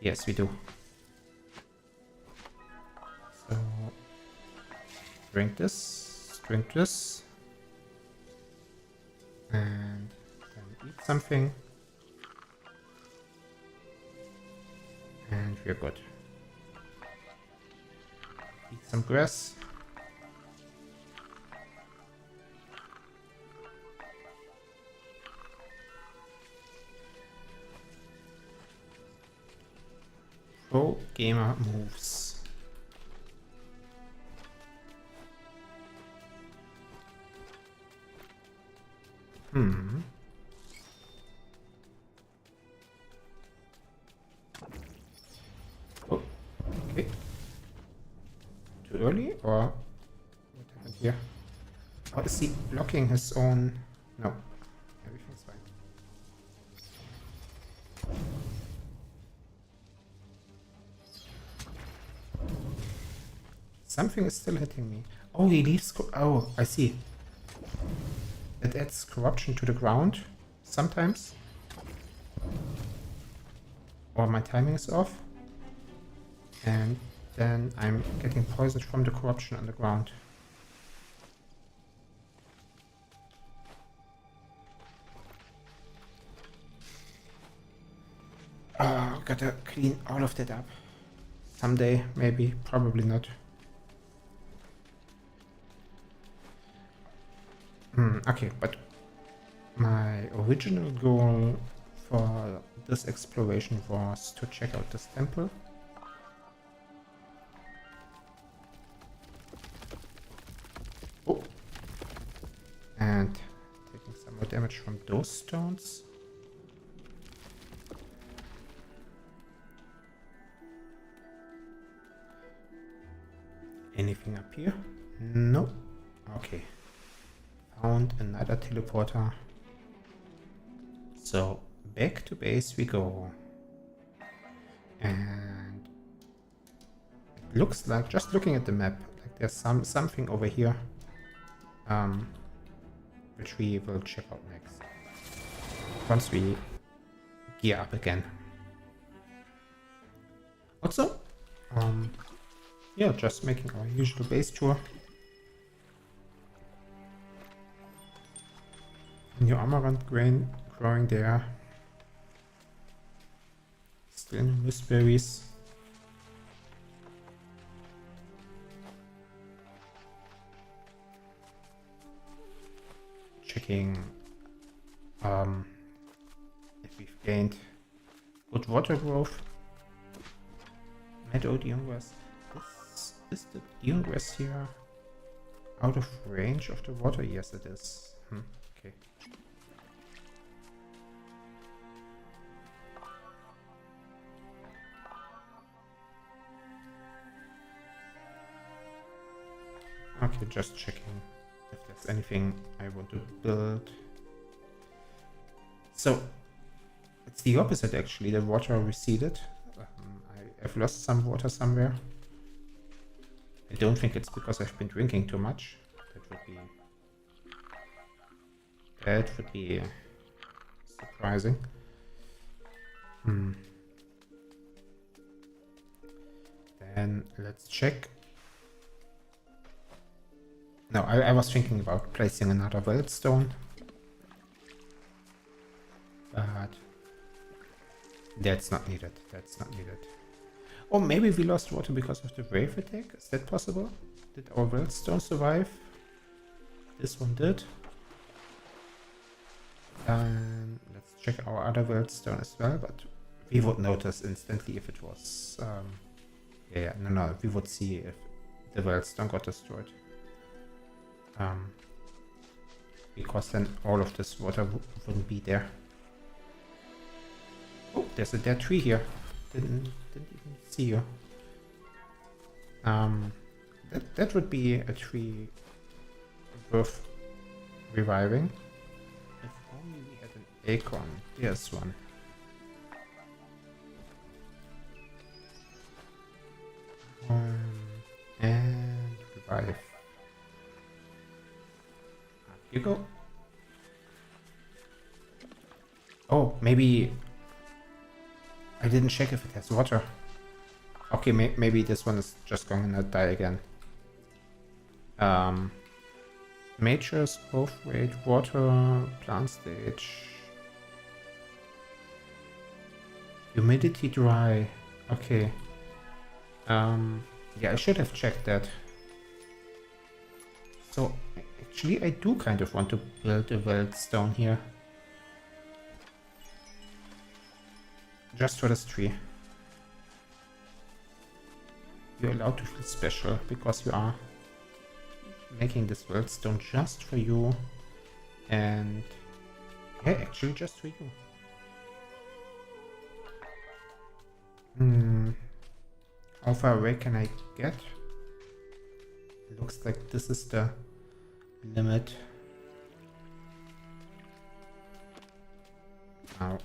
Yes, we do. So, drink this, and then eat something. And we're good. Eat some grass. Pro gamer moves. Oh, okay. Too early, or what happened here? Or is he blocking his own? No, everything's fine. Something is still hitting me. Oh, he leaves. Oh, I see. It adds corruption to the ground sometimes. Or my timing is off. And then I'm getting poisoned from the corruption on the ground. Oh, gotta clean all of that up. Someday, maybe, probably not. Okay, but my original goal for this exploration was to check out this temple. Oh, and taking some more damage from those stones. Anything up here? No. Okay. Found another teleporter. So back to base we go. And it looks like, just looking at the map, like there's something over here, which we will check out next once we gear up again. Also, yeah, just making our usual base tour. New amaranth grain growing there. Still no gooseberries. Checking if we've gained good water growth. Meadow dune grass. Is the dune grass here out of range of the water? Yes, it is. Okay. Okay, just checking if there's anything I want to build. So it's the opposite actually. The water receded. I've lost some water somewhere. I don't think it's because I've been drinking too much. That would be surprising. Then let's check. No, I was thinking about placing another Wildstone. But that's not needed. That's not needed. Or maybe we lost water because of the wave attack. Is that possible? Did our Wildstone survive? This one did. And let's check our other Wildstone as well, but we would notice instantly if it was... no, we would see if the Wildstone got destroyed. Because then all of this water wouldn't be there. Oh, there's a dead tree here. Didn't even see you. That would be a tree worth reviving. If only we had an acorn. There's one. And revive. Up you go. Oh, maybe I didn't check if it has water. Okay, maybe this one is just going to die again. Majors, growth rate, water, plant stage. Humidity dry. Okay. Yeah, I should have checked that. So, actually I do kind of want to build a Wildstone here. Just for this tree. You're allowed to feel special because you are making this Wildstone just for you. And yeah, actually just for you. How far away can I get? Looks like this is the limit. Now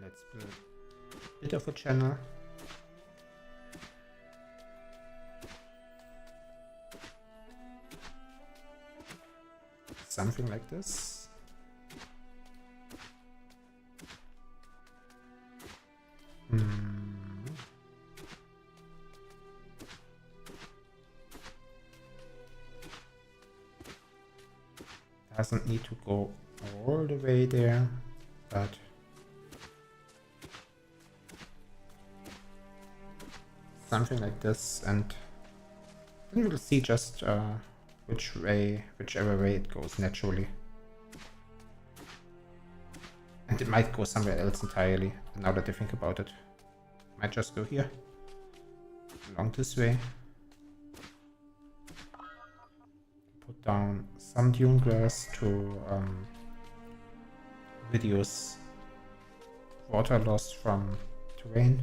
let's build a bit of a channel. Something like this. Doesn't need to go all the way there, but something like this, and then we'll see just whichever way it goes naturally. And it might go somewhere else entirely, now that I think about it. Might just go here, along this way. Put down some dune grass to reduce water loss from terrain.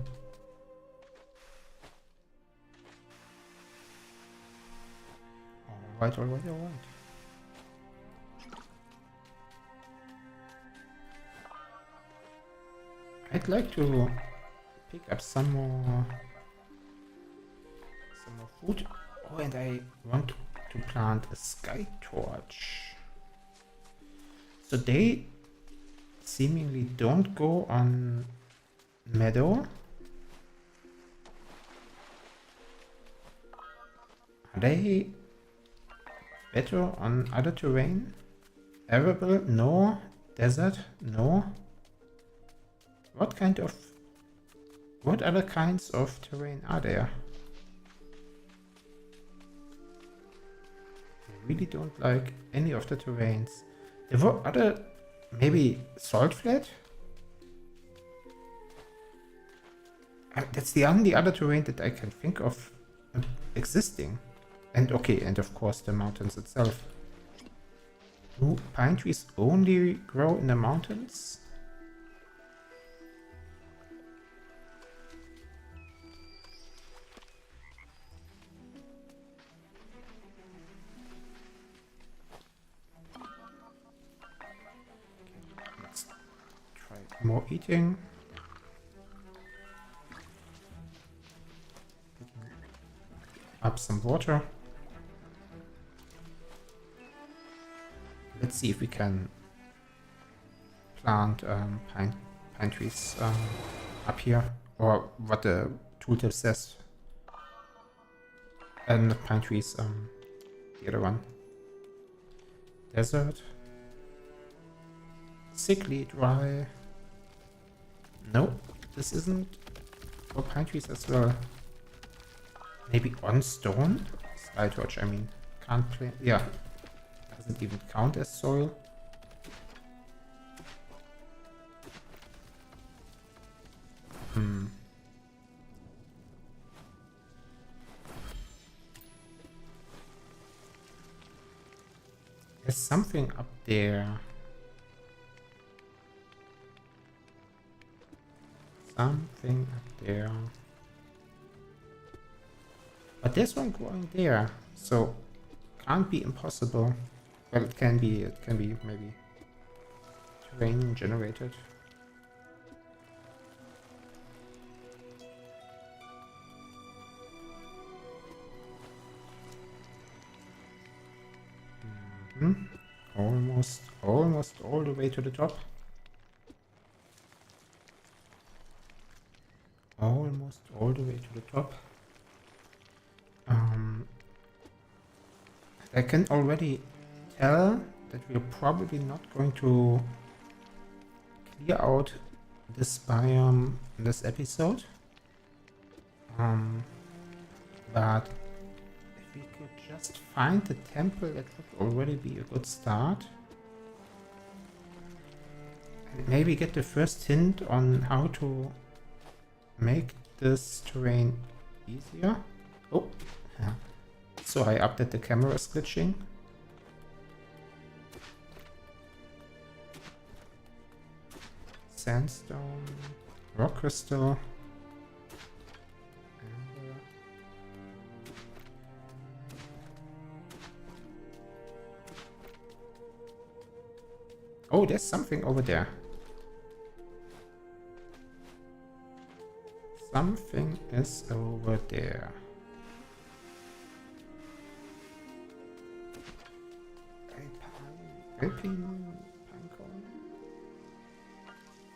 Alright. I'd like to pick up some more food. Oh, and I want to plant a sky torch. So they seemingly don't go on meadow. Are they better on other terrain? Arable? No. Desert? No. What other kinds of terrain are there? I really don't like any of the terrains. There were other, maybe salt flat? That's the only other terrain that I can think of existing. And okay, and of course the mountains itself. Do pine trees only grow in the mountains? more eating. Up some water. Let's see if we can plant pine trees up here, or what the tooltip says. And not pine trees, the other one. Desert. Sickly dry. No, this isn't. Oh, pine trees as well. Maybe on stone? Sky torch, I mean. Can't play. Yeah. Doesn't even count as soil. There's something up there. Something up there. But there's one growing there, so can't be impossible. Well, it can be maybe terrain generated. Almost all the way to the top. Almost all the way to the top. I can already tell that we're probably not going to clear out this biome in this episode. But if we could just find the temple, that would already be a good start. And maybe get the first hint on how to make this terrain easier. Oh, yeah. So I updated the camera is glitching. Sandstone, rock crystal. Oh, there's something over there. Something is over there. Pinecone?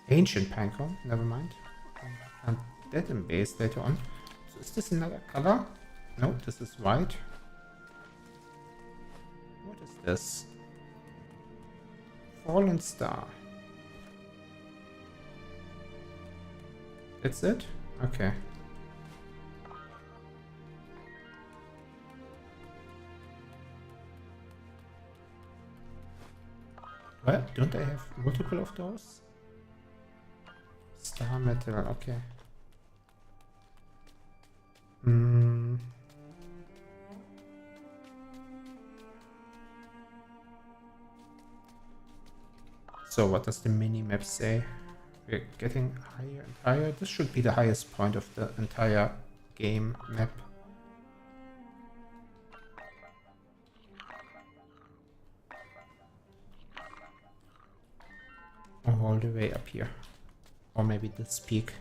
Ancient pinecone, never mind. And that in base later on. So is this another color? No, this is white. What is this? Fallen star. That's it? Okay. Well, don't I have multiple of those? Star metal, okay. So what does the mini-map say? We're getting higher and higher. This should be the highest point of the entire game map. All the way up here. Or maybe this peak.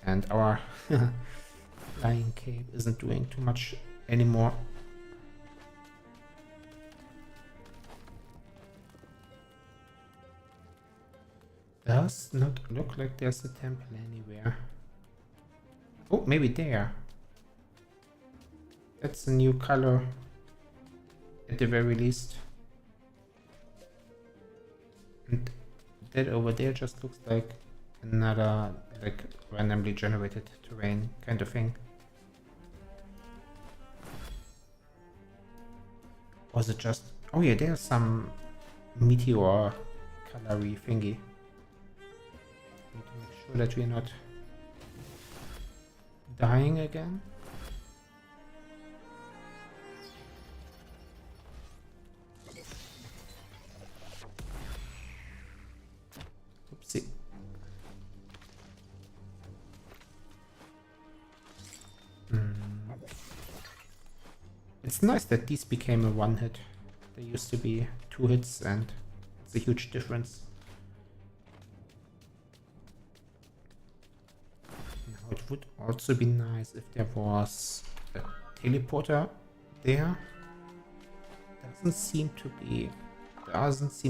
And our flying cape isn't doing too much anymore. Does not look like there's a temple anywhere. Oh, maybe there. That's a new color. At the very least. And that over there just looks like another, like, randomly generated terrain kind of thing. Was it just... Oh yeah, there's some meteor colory thingy. Need to make sure that we're not dying again. Oopsie. It's nice that these became a one hit. They used to be 2 hits, and it's a huge difference. Now it would also be nice if there was a teleporter there. Doesn't seem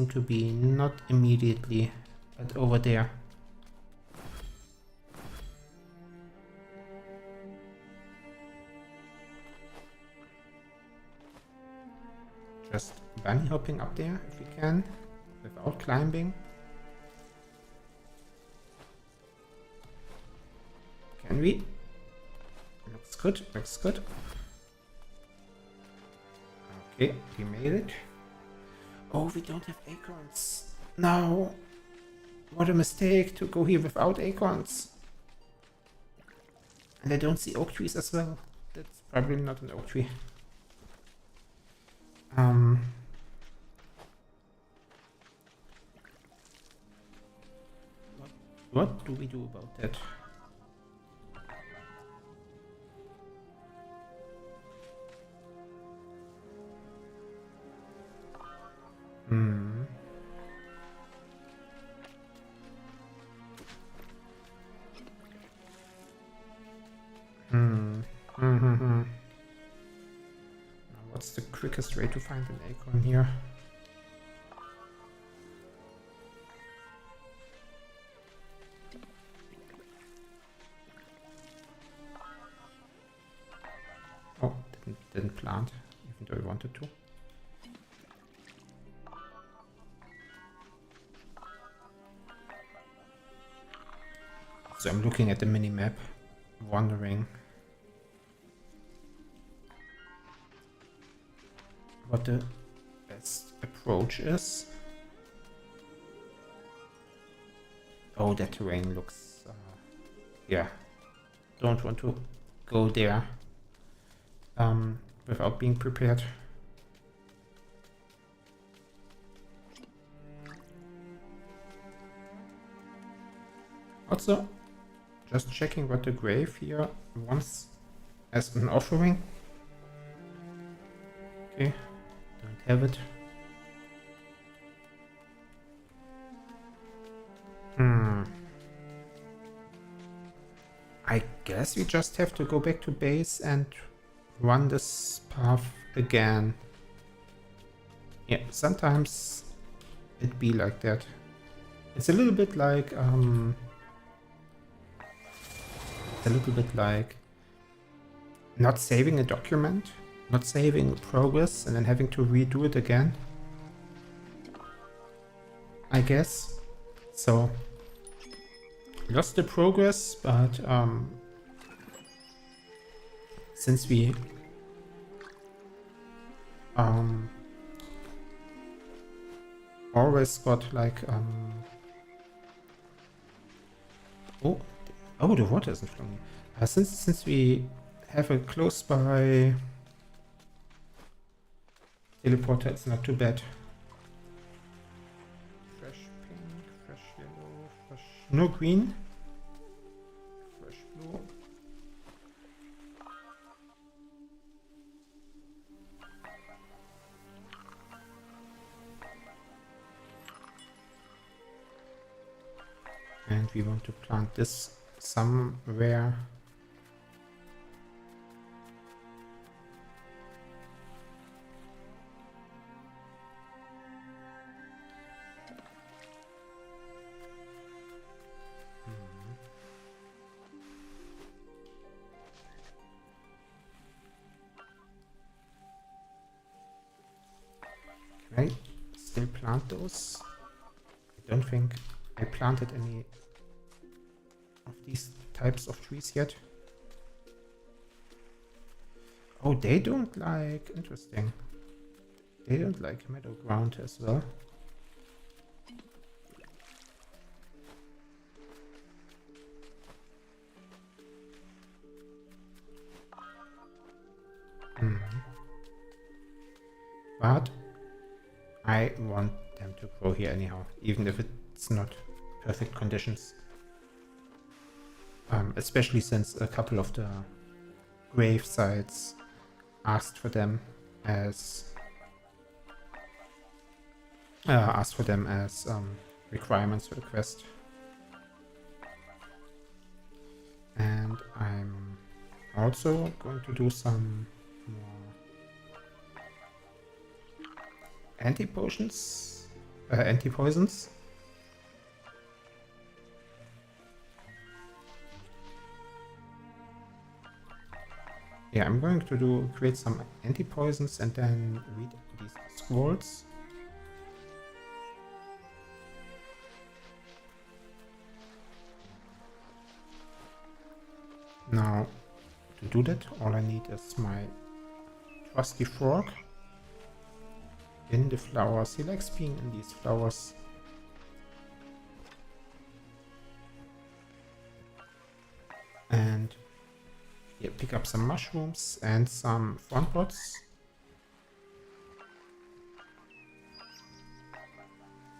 to be, not immediately, but over there. Just bunny hopping up there if we can, without climbing. Can we? Looks good, looks good. Okay, we made it. Oh, we don't have acorns. No! What a mistake to go here without acorns. And I don't see oak trees as well. That's probably not an oak tree. What do we do about that? Now, what's the quickest way to find an acorn here? Oh, didn't plant, even though I wanted to. So I'm looking at the mini-map, wondering what the best approach is. Oh, that terrain looks... yeah, don't want to go there without being prepared. Also, just checking what the grave here wants as an offering. Okay, don't have it. I guess we just have to go back to base and run this path again. Yeah, sometimes it be like that. It's a little bit like not saving a document, not saving progress, and then having to redo it again, I guess. So lost the progress, but since we always got like oh, the water isn't flowing. Since we have a close by teleporter, it's not too bad. Fresh pink, fresh yellow, fresh no green, fresh blue. And we want to plant this somewhere. Can I still plant those? I don't think I planted any of these types of trees yet. Oh, they don't like... interesting. They don't like meadow ground as well. But I want them to grow here anyhow, even if it's not perfect conditions. Especially since a couple of the grave sites asked for them as ask for them as requirements for the quest. And I'm also going to do some more anti-potions, anti-poisons. Yeah, I'm going to create some anti-poisons and then read these scrolls. Now, to do that, all I need is my trusty frog in the flowers. He likes being in these flowers. And yeah, pick up some mushrooms and some front pots.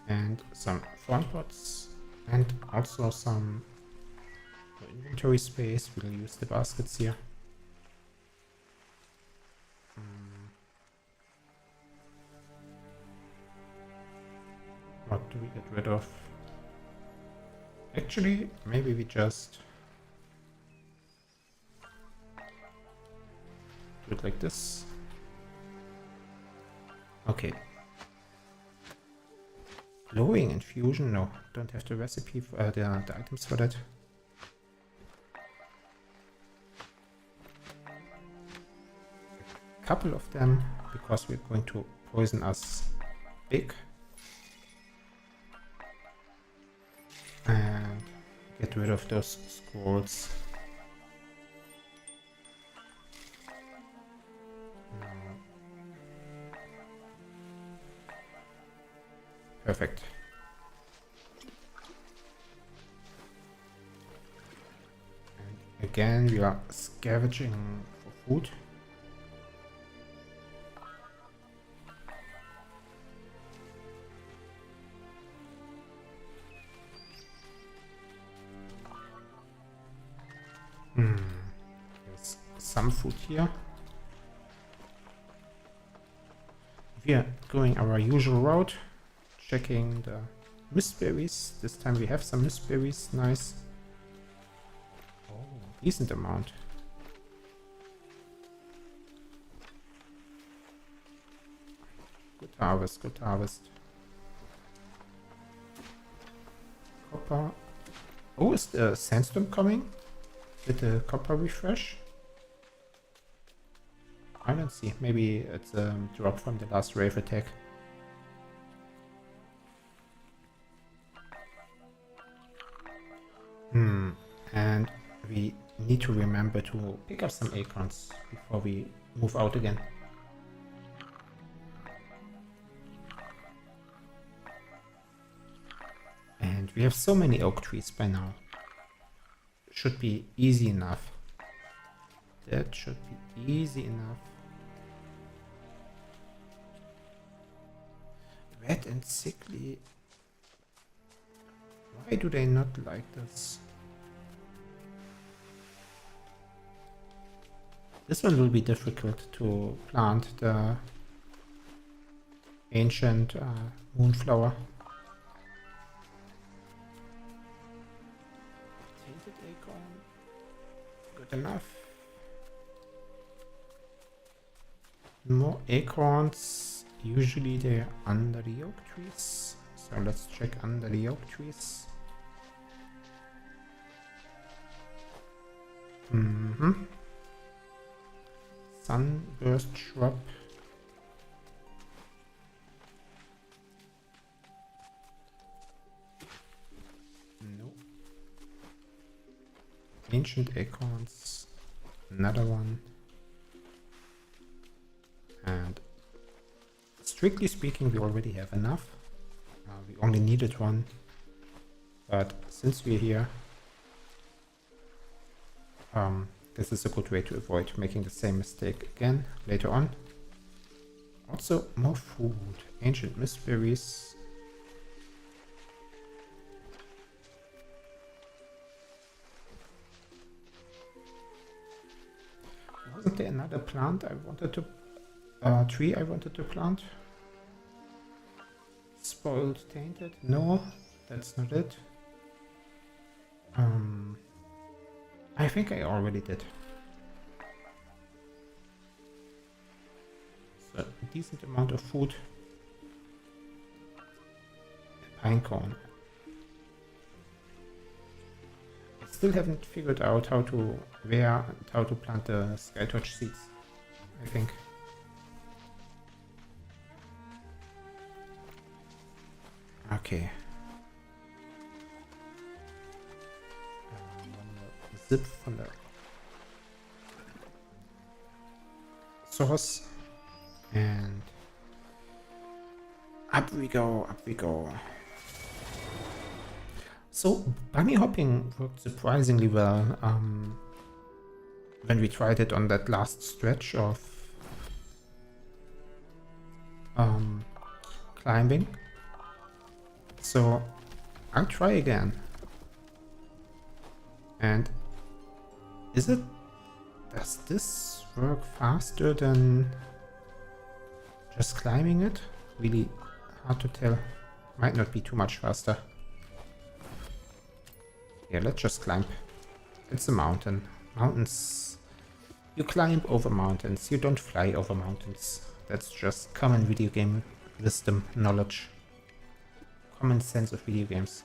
And some front pots. And also some inventory space. We'll use the baskets here. What do we get rid of? Actually, maybe we just do it like this. Okay. Glowing infusion? No, don't have the recipe for the items for that. A couple of them because we're going to poison us big. And get rid of those scrolls. Perfect. And again, we are scavenging for food. There's some food here. We are going our usual route, checking the mistberries. This time we have some mistberries. Nice. Oh, decent amount. Good harvest, good harvest. Copper. Oh, is the sandstorm coming? Did the copper refresh? I don't see. Maybe it's a drop from the last rave attack. And we need to remember to pick up some acorns before we move out again. And we have so many oak trees by now. Should be easy enough. That should be easy enough. Red and sickly. Why do they not like this? This one will be difficult to plant, the ancient moonflower. Tainted acorn. Good enough. More acorns. Usually they're under the oak trees. So let's check under the oak trees. Sunburst shrub. No. Ancient acorns. Another one. And strictly speaking, we already have enough. We only needed one. But since we're here, this is a good way to avoid making the same mistake again later on. Also, more food. Ancient mistberries. Wasn't there another plant I wanted to... tree I wanted to plant? spoiled, tainted? No, that's not it. I think I already did. So, a decent amount of food. A pine cone. I still haven't figured out how to plant the skytorch seeds, I think. Okay. Zip von der source. And up we go, up we go. So bunny hopping worked surprisingly well when we tried it on that last stretch of climbing. So I'll try again. And does this work faster than just climbing it? Really hard to tell. Might not be too much faster. Yeah, let's just climb. It's a mountain. Mountains. You climb over mountains. You don't fly over mountains. That's just common video game wisdom, knowledge. Common sense of video games.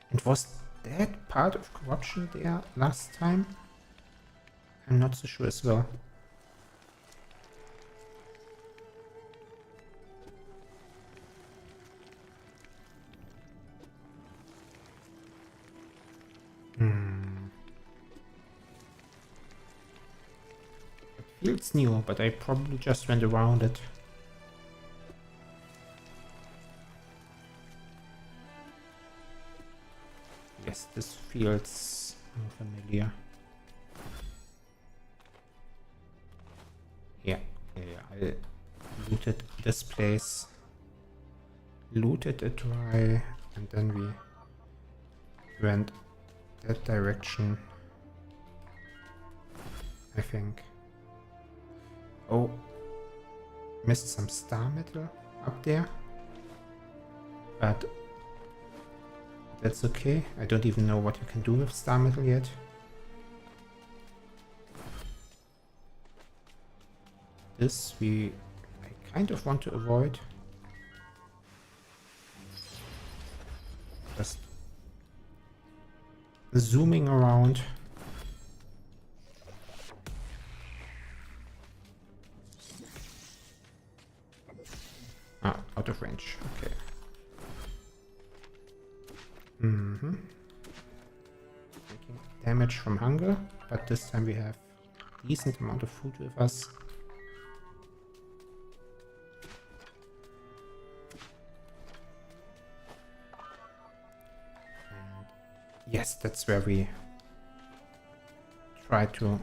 And was that part of corruption there last time? I'm not so sure as well. It feels new, but I probably just went around it. Yes, this feels more familiar. Yeah, I looted this place, looted it dry, and then we went that direction, I think. Oh, missed some star metal up there, but that's okay. I don't even know what you can do with star metal yet. This I kind of want to avoid. Just zooming around. Ah, out of range. Okay. Taking damage from hunger, but this time we have a decent amount of food with us. And yes, that's where we try to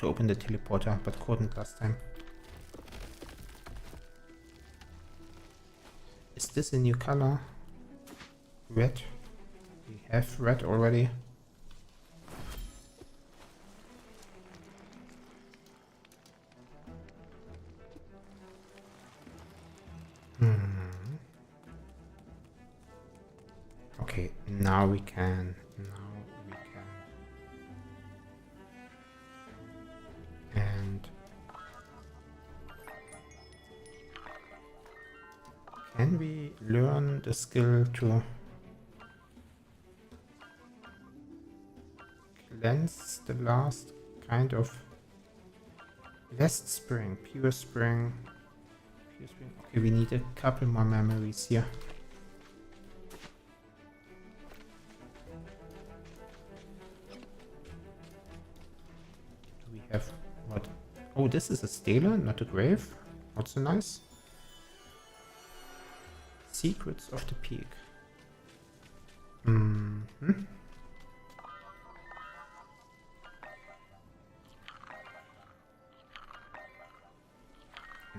open the teleporter, but couldn't last time. Is this a new color? Red? We have red already. Okay, now we can. And can we learn the skill to cleanse the last kind of last spring, pure spring? Okay, we need a couple more memories here. Do we have what? Oh, this is a stela, not a grave. Also nice. Secrets of the Peak.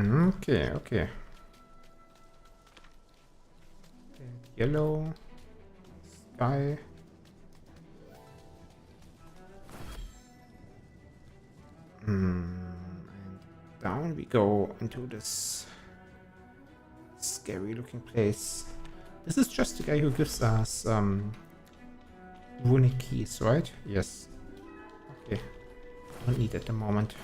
Okay. And yellow sky. And down we go into this scary looking place. This is just the guy who gives us runic keys, right? Yes. Okay. Don't need at the moment.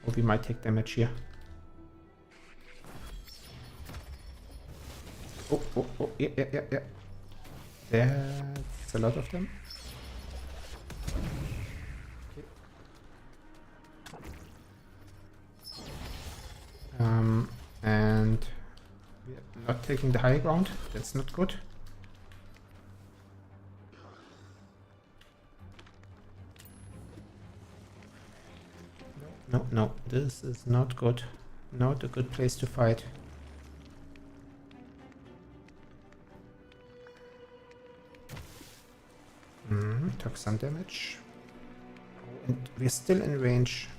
Or we might take damage here. Oh, yeah. That's a lot of them. Okay. And we're not taking the high ground. That's not good. No, this is not good. Not a good place to fight. Took some damage. Oh, and we're still in range.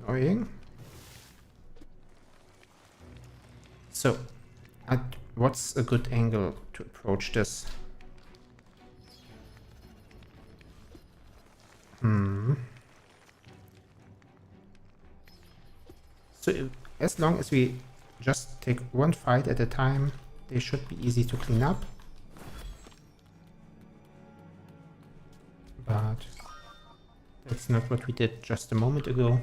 Annoying. So, what's a good angle to approach this? So as long as we just take one fight at a time, they should be easy to clean up. But that's not what we did just a moment ago.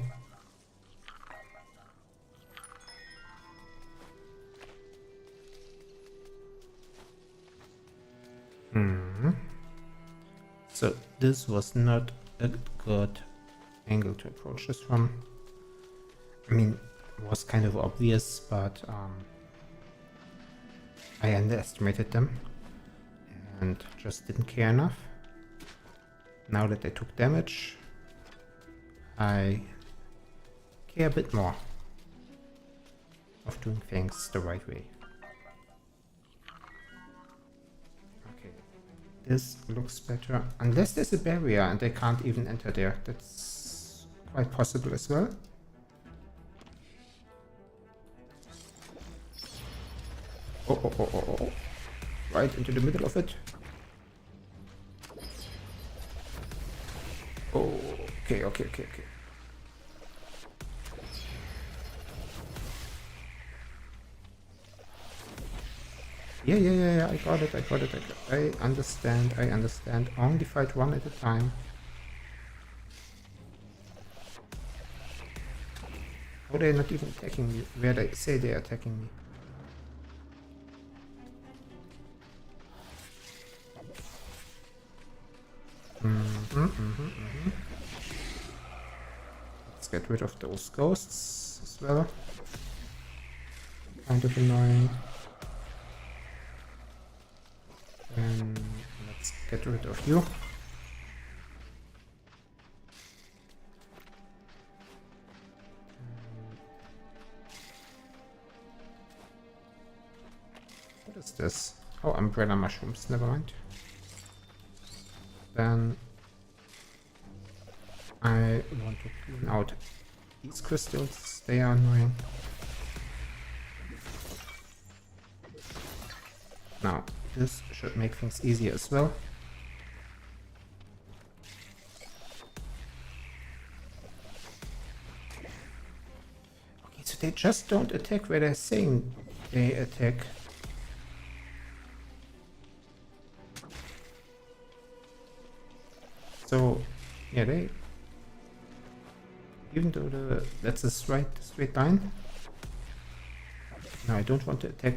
So this was not a good angle to approach this from. I mean, it was kind of obvious, but I underestimated them and just didn't care enough. Now that they took damage, I care a bit more of doing things the right way. Okay, this looks better. Unless there's a barrier and they can't even enter there. That's quite possible as well. Oh. Right into the middle of it. Oh, okay. Yeah, I got it. I understand. Only fight one at a time. Oh, they're not even attacking me where they say they're attacking me. Let's get rid of those ghosts as well. Kind of annoying. And let's get rid of you. What is this? Oh, umbrella mushrooms, never mind. Then I want to clean out these crystals, they are annoying. Now, this should make things easier as well. Okay, so they just don't attack where they're saying they attack. So, yeah, they... Even though that's a straight line. No, I don't want to attack.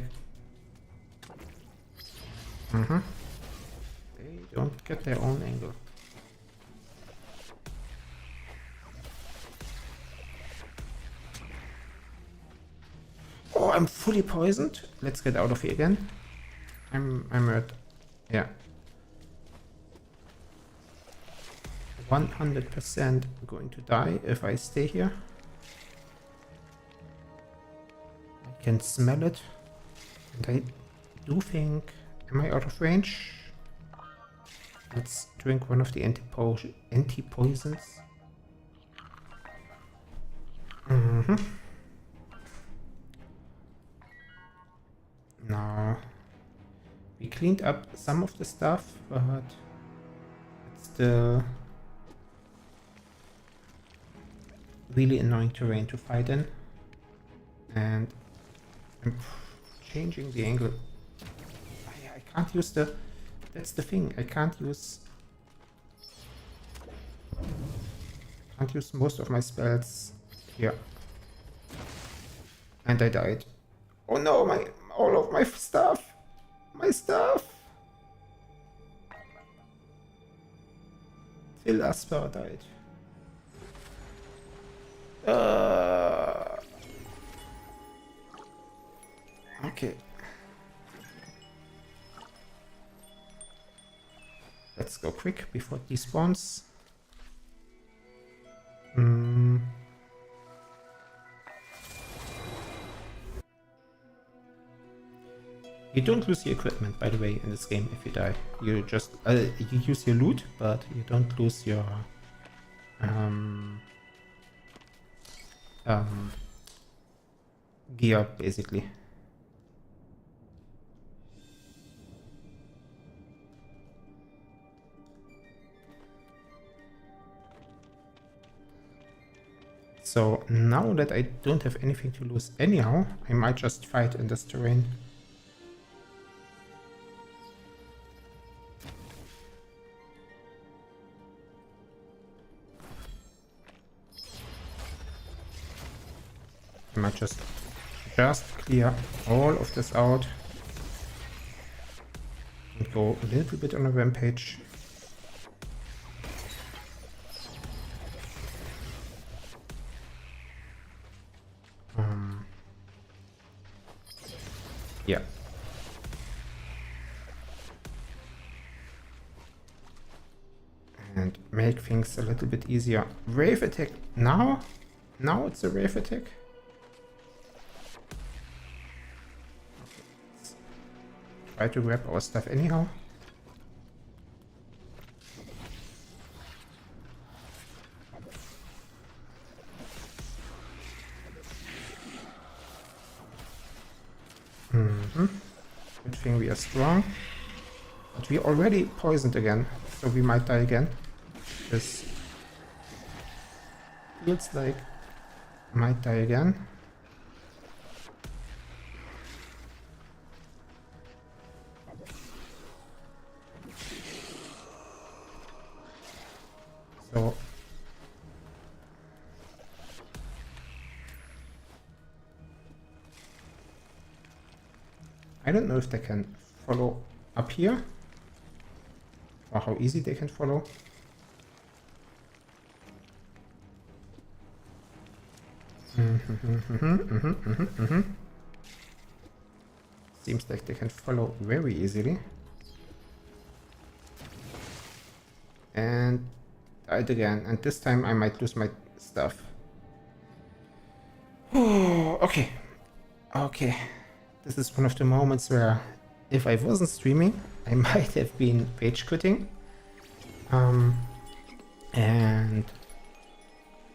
They don't get their own angle. Oh, I'm fully poisoned. Let's get out of here again. I'm hurt. Yeah. 100% going to die if I stay here. I can smell it. And I do think... Am I out of range? Let's drink one of the anti-poisons. Now, we cleaned up some of the stuff, but it's still really annoying terrain to fight in. And I'm changing the angle. I can't use the... That's the thing. I can't use most of my spells here. And I died. Oh no, all of my stuff. My stuff. Till Asper died. Okay. Let's go quick before it despawns. You don't lose your equipment, by the way, in this game if you die. You just you use your loot, but you don't lose your gear, basically. So now that I don't have anything to lose anyhow, I might just fight in this terrain. I might just clear all of this out and go a little bit on a rampage. Yeah. And make things a little bit easier. Wave attack now? Now it's a wave attack? Okay, let's try to grab our stuff anyhow. Good thing we are strong. But we already poisoned again, so we might die again. This feels like I might die again. So I don't know if they can follow up here, or how easy they can follow. Seems like they can follow very easily. And died again, and this time I might lose my stuff. Oh, okay. Okay. This is one of the moments where, if I wasn't streaming, I might have been rage quitting. And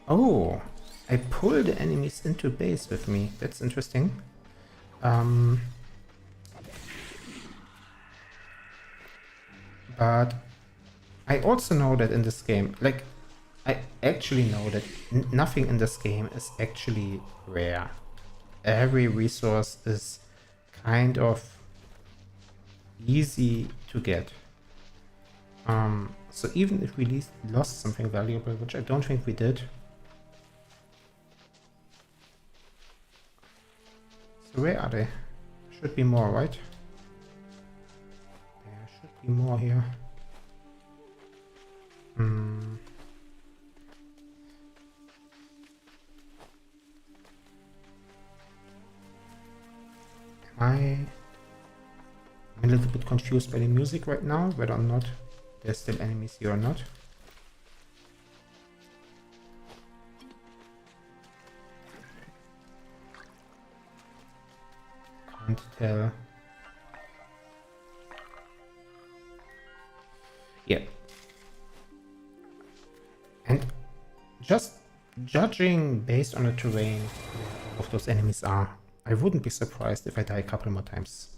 oh, I pull the enemies into base with me. That's interesting. But I also know that in this game, like, I actually know that nothing in this game is actually rare. Every resource is kind of easy to get. So even if we lost something valuable, which I don't think we did. So where are they? Should be more, right? There should be more here. I'm a little bit confused by the music right now, whether or not there's still enemies here or not. Can't tell. Yeah. And just Judging based on the terrain of those enemies are, I wouldn't be surprised if I die a couple more times.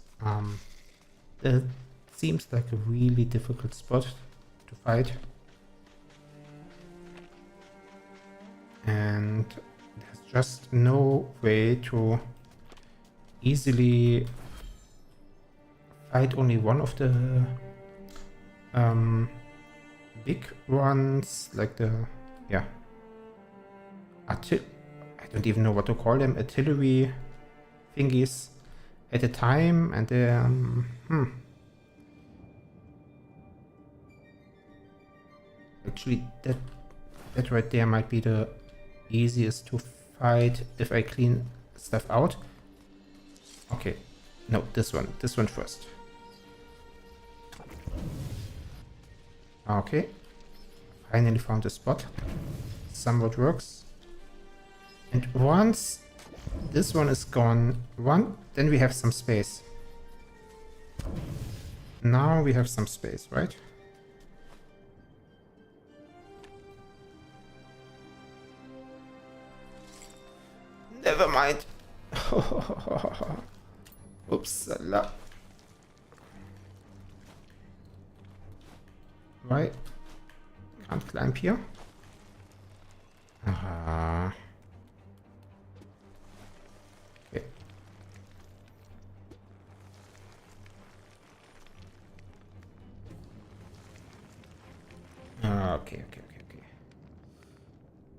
It seems like a really difficult spot to fight. And there's just no way to easily fight only one of the big ones, like the, yeah, I don't even know what to call them, artillery thingies at a time, and actually that right there might be the easiest to fight if I clean stuff out. Okay, no, this one first. Okay, finally found a spot. Somewhat works. And once this one is gone, then we have some space. Now we have some space, right? Never mind. Oops. Right. Can't climb here. Okay. Okay.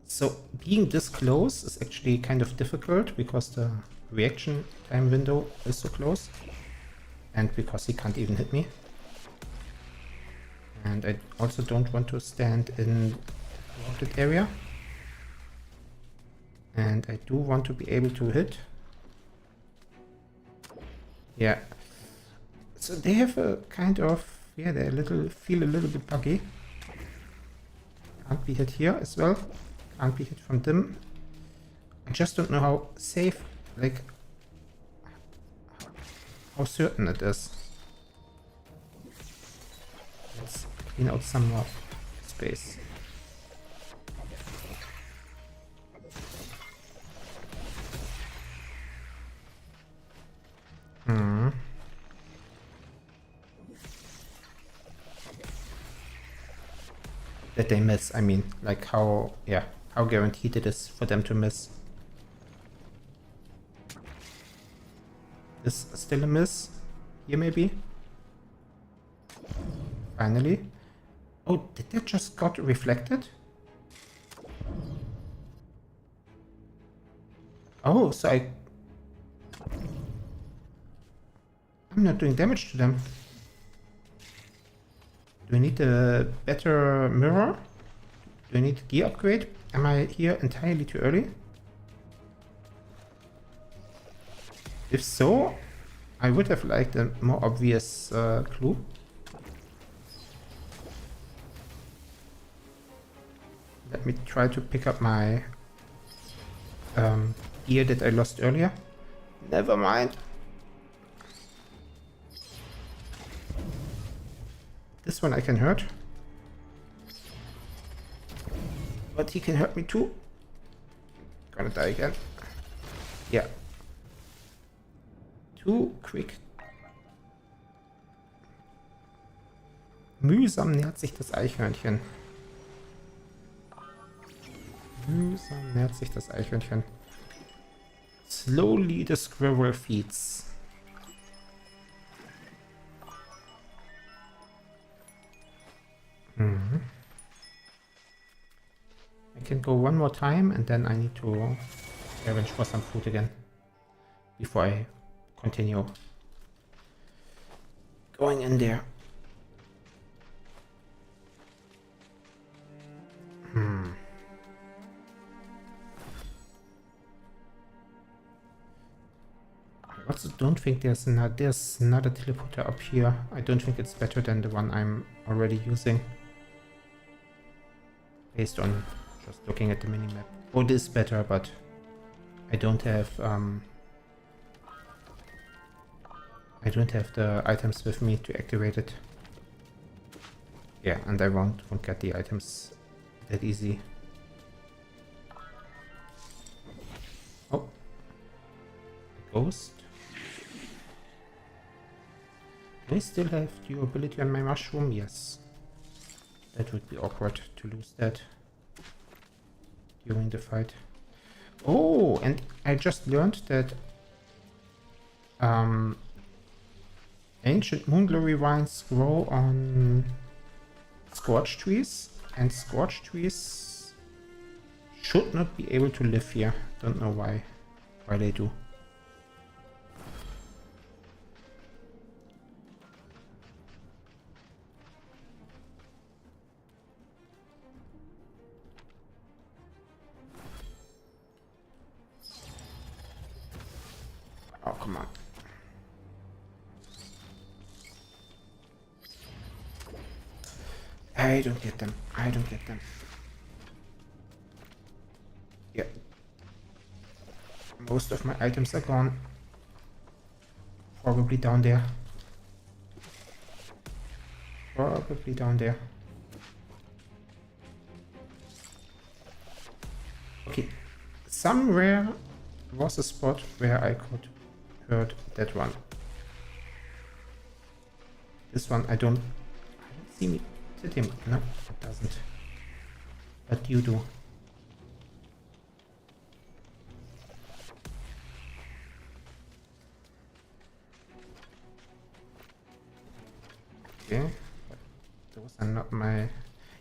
So being this close is actually kind of difficult because the reaction time window is so close, and because he can't even hit me. And I also don't want to stand in the blocked area. And I do want to be able to hit. Yeah. So they have a kind of, yeah, they feel a little bit buggy. Can't be hit here as well. Can't be hit from them. I just don't know how safe, like, how certain it is. Let's clean out some more space. That they miss, I mean, like how guaranteed it is for them to miss. Is still a miss? Here maybe? Finally. Oh, did that just got reflected? Oh, so I'm not doing damage to them. Do I need a better mirror? Do I need a gear upgrade? Am I here entirely too early? If so, I would have liked a more obvious clue. Let me try to pick up my gear that I lost earlier. Never mind. This one I can hurt. But he can hurt me too. Gonna die again. Yeah. Too quick. Mühsam nähert sich das Eichhörnchen. Mühsam nähert sich das Eichhörnchen. Slowly the squirrel feeds. I can go one more time and then I need to scavenge for some food again before I continue going in there. I also don't think there's another teleporter up here. I don't think it's better than the one I'm already using. Based on just looking at the minimap. Oh, it is better, but I don't have the items with me to activate it. Yeah, and I won't get the items that easy. ghost. Do I still have durability on my mushroom? Yes. That would be awkward to lose that during the fight. Oh, and I just learned that ancient moonglory vines grow on scorch trees, and scorch trees should not be able to live here. Don't know why they do. Oh, come on. I don't get them. I don't get them. Yeah. Most of my items are gone. Probably down there. Probably down there. Okay. Somewhere was a spot where I could hurt that one. This one I don't see me hit him. No, it doesn't. But you do. Okay, but those are not my...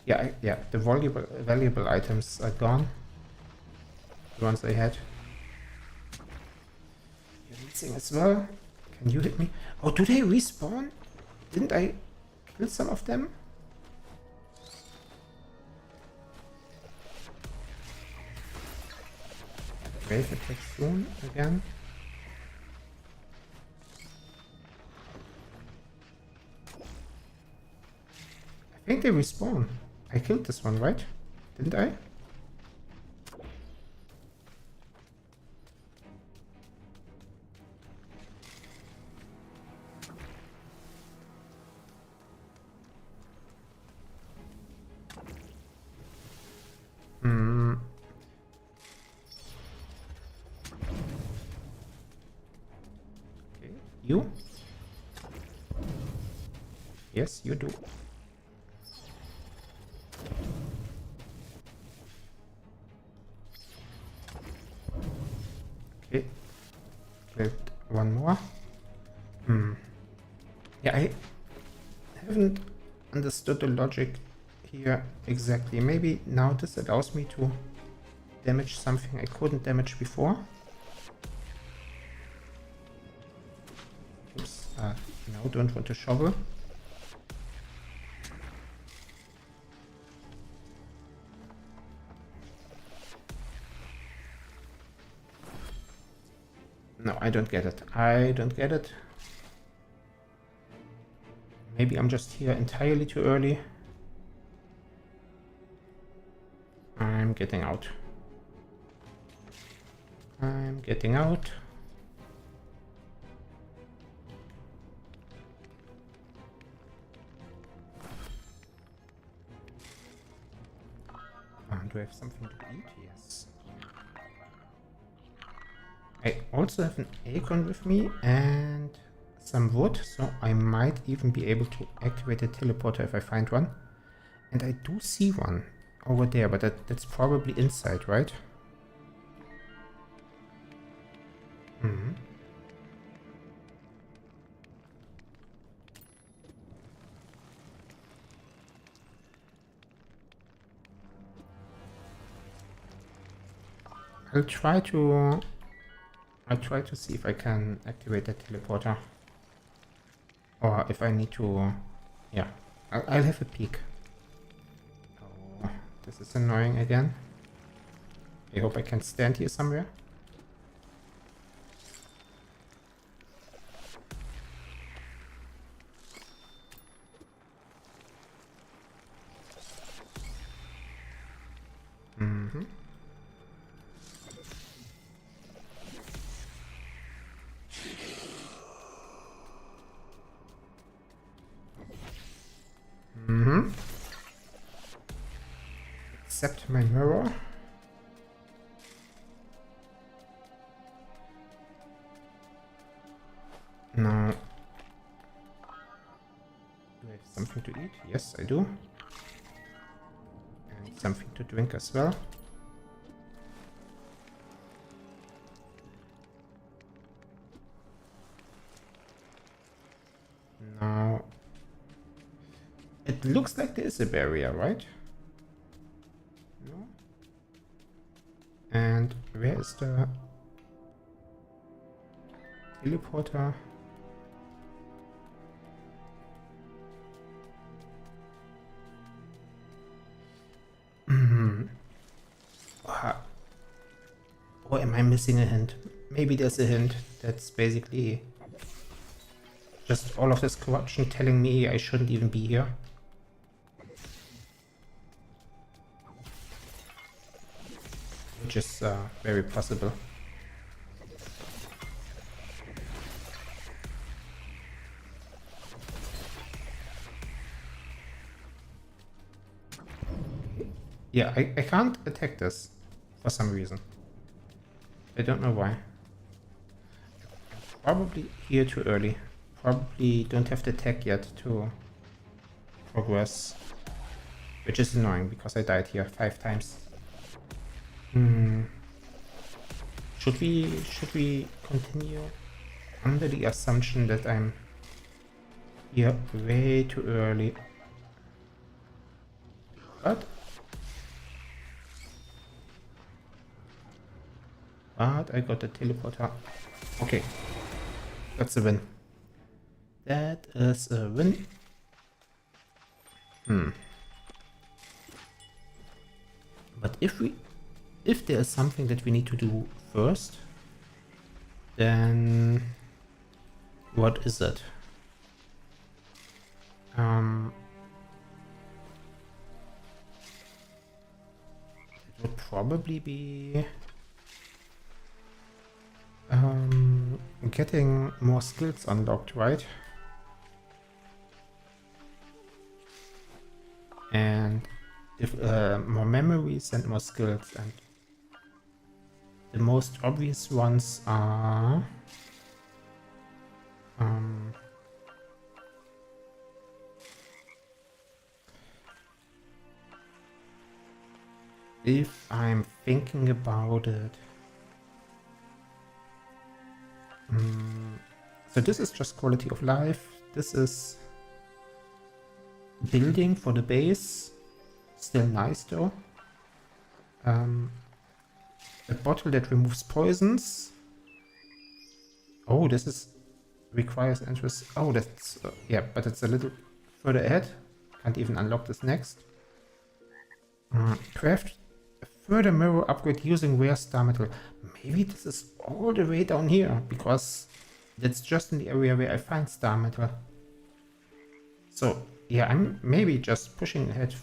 Yeah, yeah, the valuable items are gone. The ones I had. You're missing as well. Can you hit me? Oh, do they respawn? Didn't I kill some of them? Wave attack soon again. I think they respawn. I killed this one, right? Didn't I? Okay, you? Yes, you do. Okay, killed one more. Yeah, I haven't understood the logic here exactly. Maybe now this allows me to damage something I couldn't damage before. Oops, no, don't want to shovel. No, I don't get it. I don't get it. Maybe I'm just here entirely too early. I'm getting out. I'm getting out. Do I have something to eat? Yes. I also have an acorn with me and some wood, so I might even be able to activate a teleporter if I find one. And I do see one over there, but that's probably inside, right? Mm-hmm. I'll try to see if I can activate that teleporter. Or if I need to... Yeah, I'll have a peek. Oh, this is annoying again. I hope I can stand here somewhere. Mm-hmm. Mm-hmm. Accept my mirror. Now, do I have something to eat? Yes, I do. And something to drink as well. Now, it looks like there is a barrier, right? No? And where is the teleporter? Or am I missing a hint? Maybe there's a hint. That's basically just all of this corruption telling me I shouldn't even be here. Which is very possible. Yeah, I can't attack this for some reason. I don't know why. Probably here too early. Probably don't have the tech yet to progress. Which is annoying because I died here 5 times. Should we continue under the assumption that I'm here way too early? But I got the teleporter. Okay. That's a win. That is a win. But if there is something that we need to do first, then what is it? It would probably be getting more skills unlocked, right? And if more memories and more skills, and the most obvious ones are if I'm thinking about it. So this is just quality of life. This is building for the base. Still nice though. A bottle that removes poisons. Oh, this is requires interest. Oh, that's yeah, but it's a little further ahead. Can't even unlock this next. Craft a further mirror upgrade using rare star metal. Maybe this is all the way down here because that's just in the area where I find star metal. So yeah, I'm maybe just pushing ahead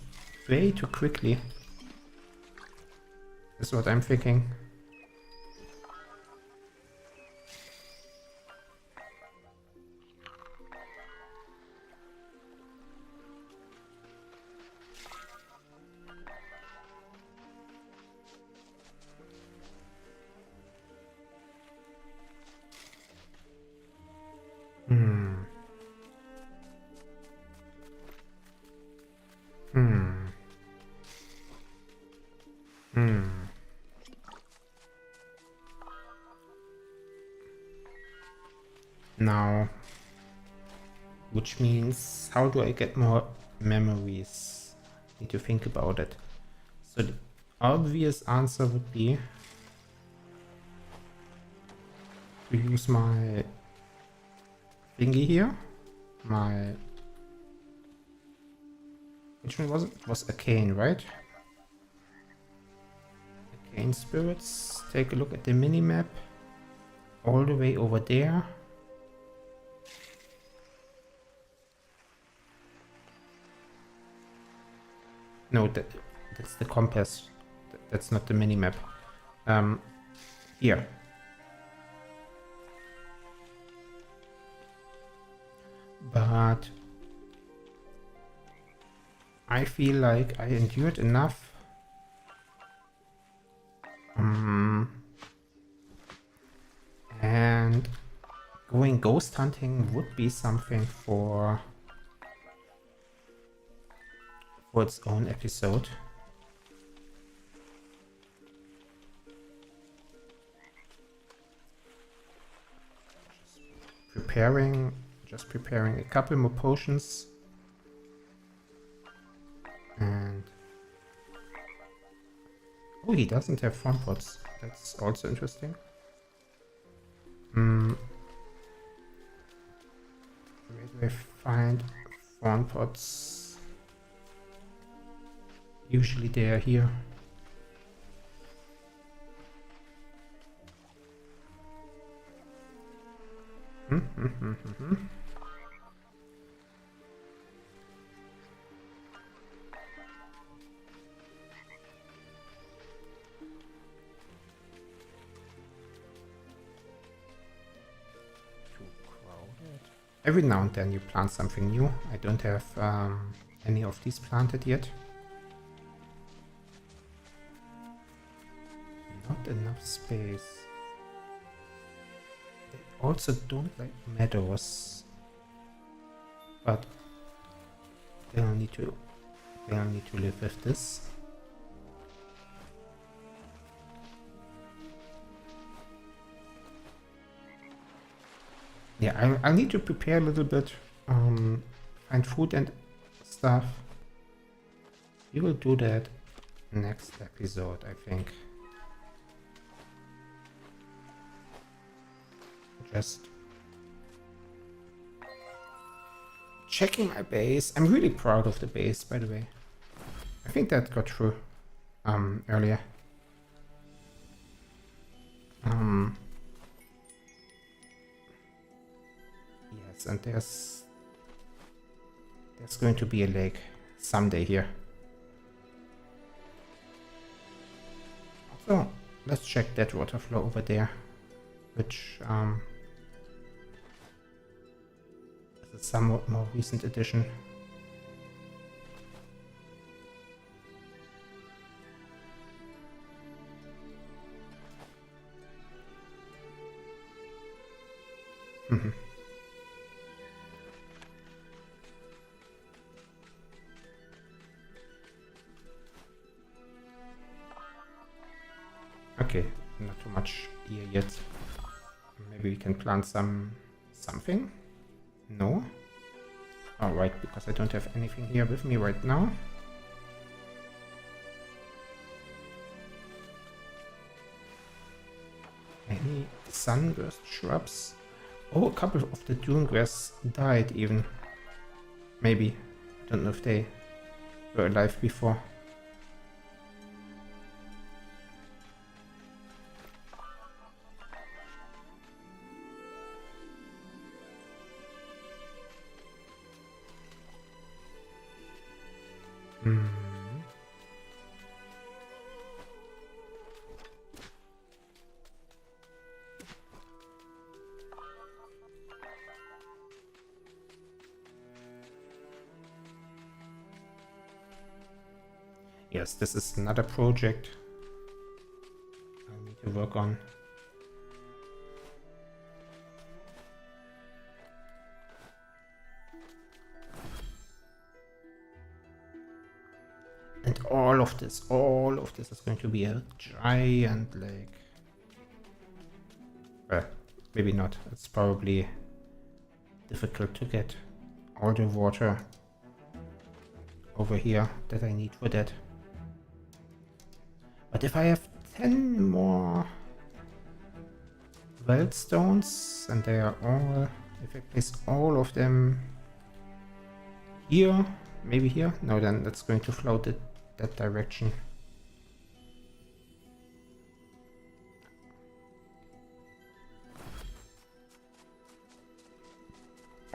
way too quickly. That's what I'm thinking. Now, which means how do I get more memories? Need to think about it. So the obvious answer would be to use my thingy here. My, which one was it? It was Arcane, right? Arcane spirits. Take a look at the minimap. All the way over there. No, that's the compass. That's not the minimap. Here. But I feel like I endured enough. And going think ghost hunting would be something for its own episode. Just preparing a couple more potions. And oh, he doesn't have fawn pots. That's also interesting. Where do I find fawn pots? Usually they are here. Every now and then you plant something new. I don't have any of these planted yet. Not enough space. They also don't like meadows, but they'll need to live with this. Yeah, I'll need to prepare a little bit, find food and stuff. We will do that next episode, I think. Just checking my base. I'm really proud of the base, by the way. I think that got through earlier. Yes, and there's going to be a lake someday here. So let's check that water flow over there, which is a somewhat more recent addition. Okay, not too much here yet. Maybe we can plant something? No? Alright, because I don't have anything here with me right now. Any sunburst shrubs? Oh, a couple of the dune grass died even. Maybe. Don't know if they were alive before. Yes, this is another project I need to work on. And all of this is going to be a giant lake. Well, maybe not. It's probably difficult to get all the water over here that I need for that. But if I have 10 more Wildstones and they are all, if I place all of them here, maybe here? No, then that's going to flow that direction.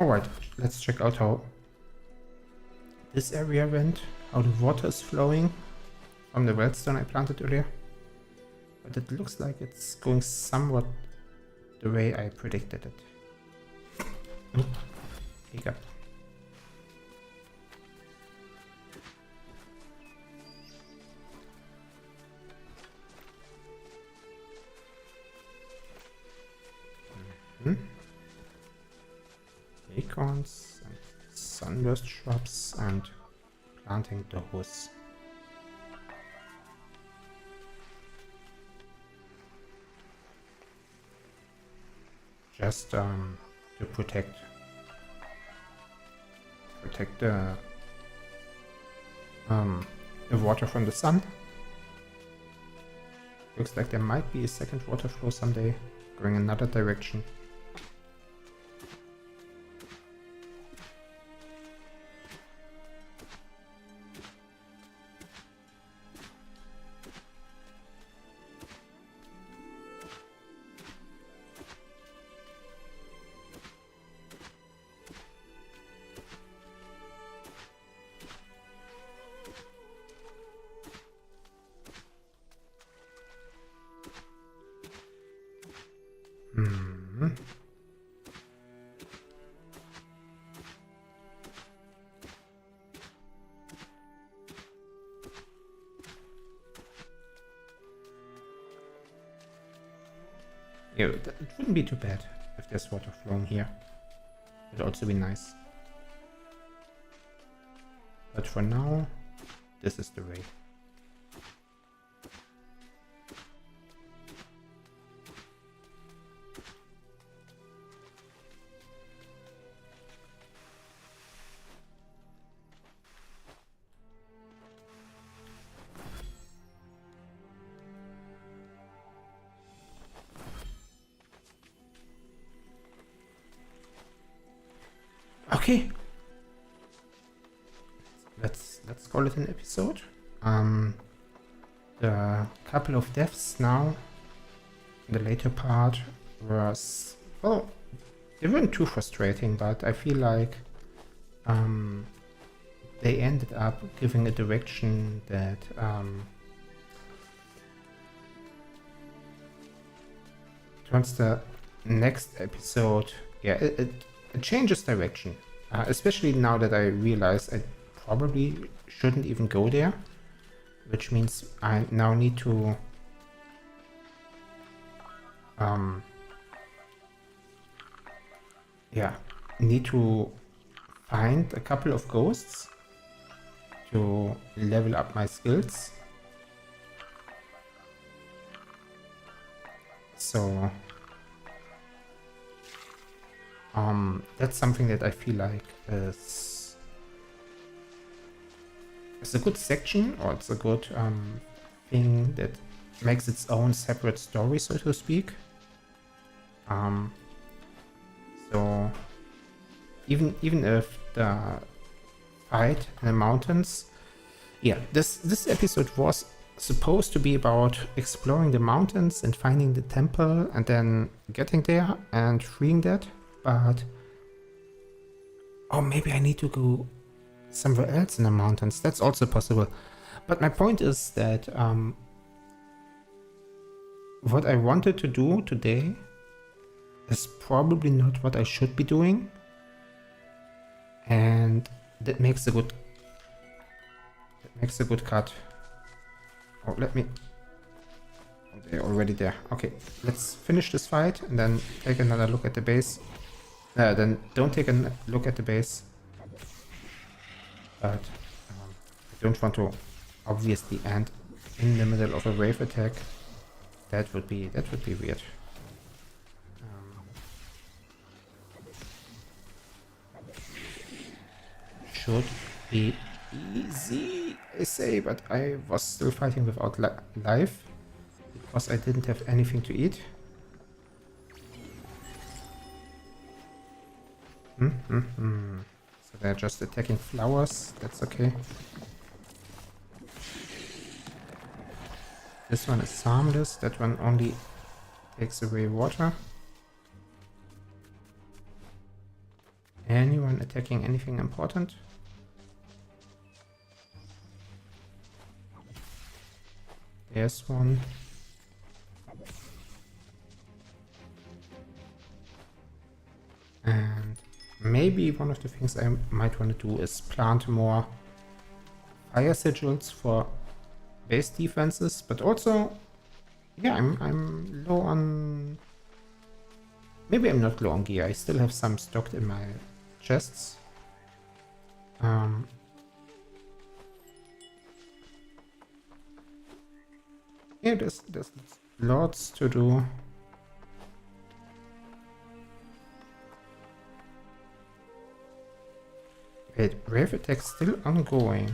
Alright, let's check out how this area went, how the water is flowing from the redstone I planted earlier. But it looks like it's going somewhat the way I predicted it. Oop, hiccup. acorns and sunburst shrubs and planting those. Just to protect the water from the sun. Looks like there might be a second water flow someday, going another direction. Yeah, it wouldn't be too bad if there's water flowing here. It'd also be nice. But for now, this is the way. Okay, let's call it an episode. The couple of deaths now in the later part was, well, they weren't too frustrating, but I feel like they ended up giving a direction that towards the next episode, yeah, it changes direction. Especially now that I realize I probably shouldn't even go there, which means I now need to find a couple of ghosts to level up my skills. So that's something that I feel like is a good section, or it's a good thing that makes its own separate story, so to speak. So even if the fight in the mountains, yeah, this episode was supposed to be about exploring the mountains and finding the temple and then getting there and freeing that. But oh, maybe I need to go somewhere else in the mountains. That's also possible. But my point is that what I wanted to do today is probably not what I should be doing, and that makes a good cut. Oh, let me. Oh, they're already there. Okay, let's finish this fight and then take another look at the base. Then don't take a look at the base. But I don't want to obviously end in the middle of a wave attack. That would be weird. Should be easy, I say, but I was still fighting without life because I didn't have anything to eat. So they're just attacking flowers. That's okay. This one is harmless. That one only takes away water. Anyone attacking anything important? There's one. And maybe one of the things I might want to do is plant more fire sigils for base defenses, but also, yeah, I'm low on. Maybe I'm not low on gear. I still have some stocked in my chests. Yeah, there's lots to do. Wait, wave attack still ongoing.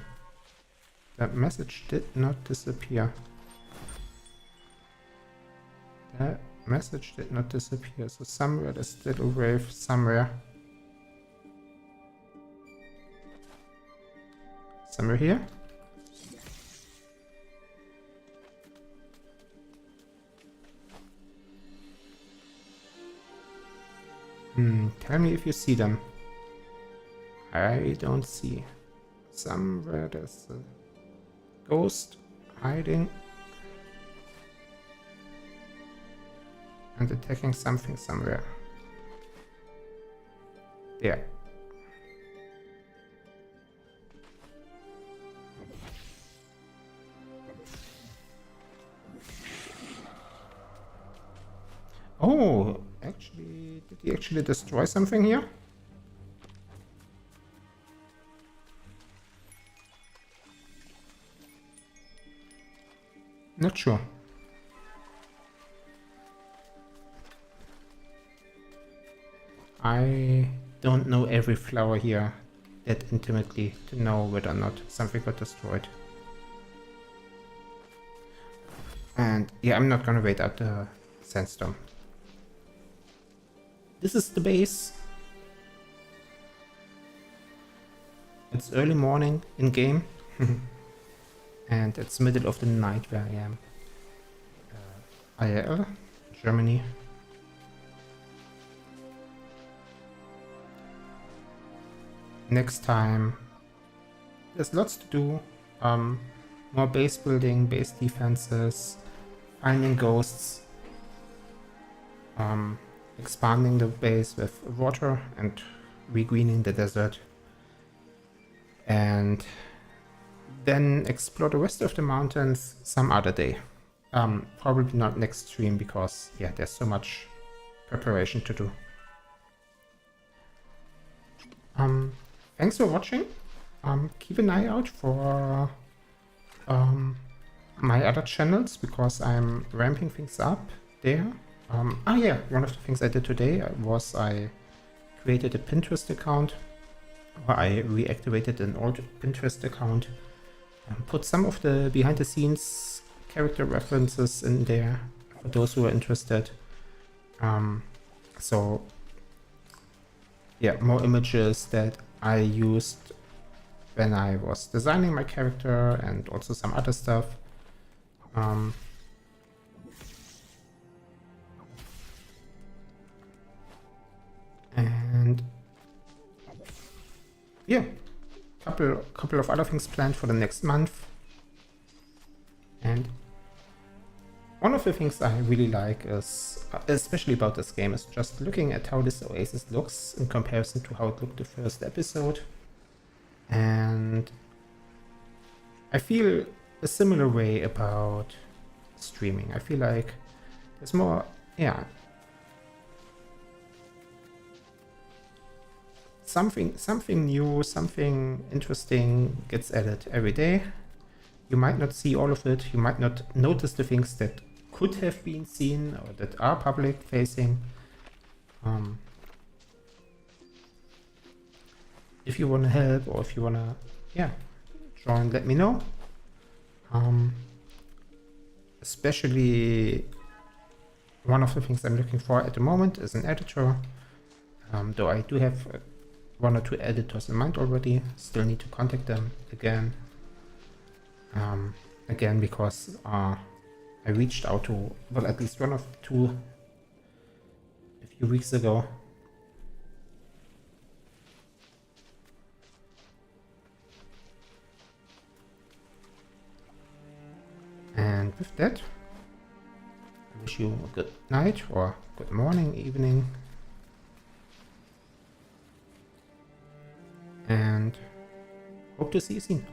That message did not disappear. That message did not disappear. So somewhere there's still a wave somewhere. Somewhere here? Tell me if you see them. I don't see. Somewhere there's a ghost hiding and attacking something somewhere. There. Oh, actually, did he actually destroy something here? Not sure. I don't know every flower here that intimately to know whether or not something got destroyed. And yeah, I'm not gonna wait out the sandstorm. This is the base. It's early morning in game. And it's middle of the night where I am. IL, Germany. Next time, there's lots to do. More base building, base defenses, finding ghosts, expanding the base with water and regreening the desert. And then explore the rest of the mountains some other day. Probably not next stream because yeah, there's so much preparation to do. Thanks for watching. Keep an eye out for my other channels because I'm ramping things up there. Yeah, one of the things I did today was I created a Pinterest account, or I reactivated an old Pinterest account. Put some of the behind the scenes character references in there for those who are interested. So yeah, more images that I used when I was designing my character and also some other stuff. And yeah, couple of other things planned for the next month. And one of the things I really like is, especially about this game, is just looking at how this Oasis looks in comparison to how it looked the first episode. And I feel a similar way about streaming. I feel like there's more, yeah, something new, something interesting gets added every day. You might not see all of it, you might not notice the things that could have been seen or that are public facing. If you want to help or if you want to, yeah, join, let me know. Especially one of the things I'm looking for at the moment is an editor. Though I do have one or two editors in mind already, still need to contact them again. Again, because I reached out to, well, at least one of two a few weeks ago. And with that, I wish you a good night or good morning, evening. And hope to see you soon.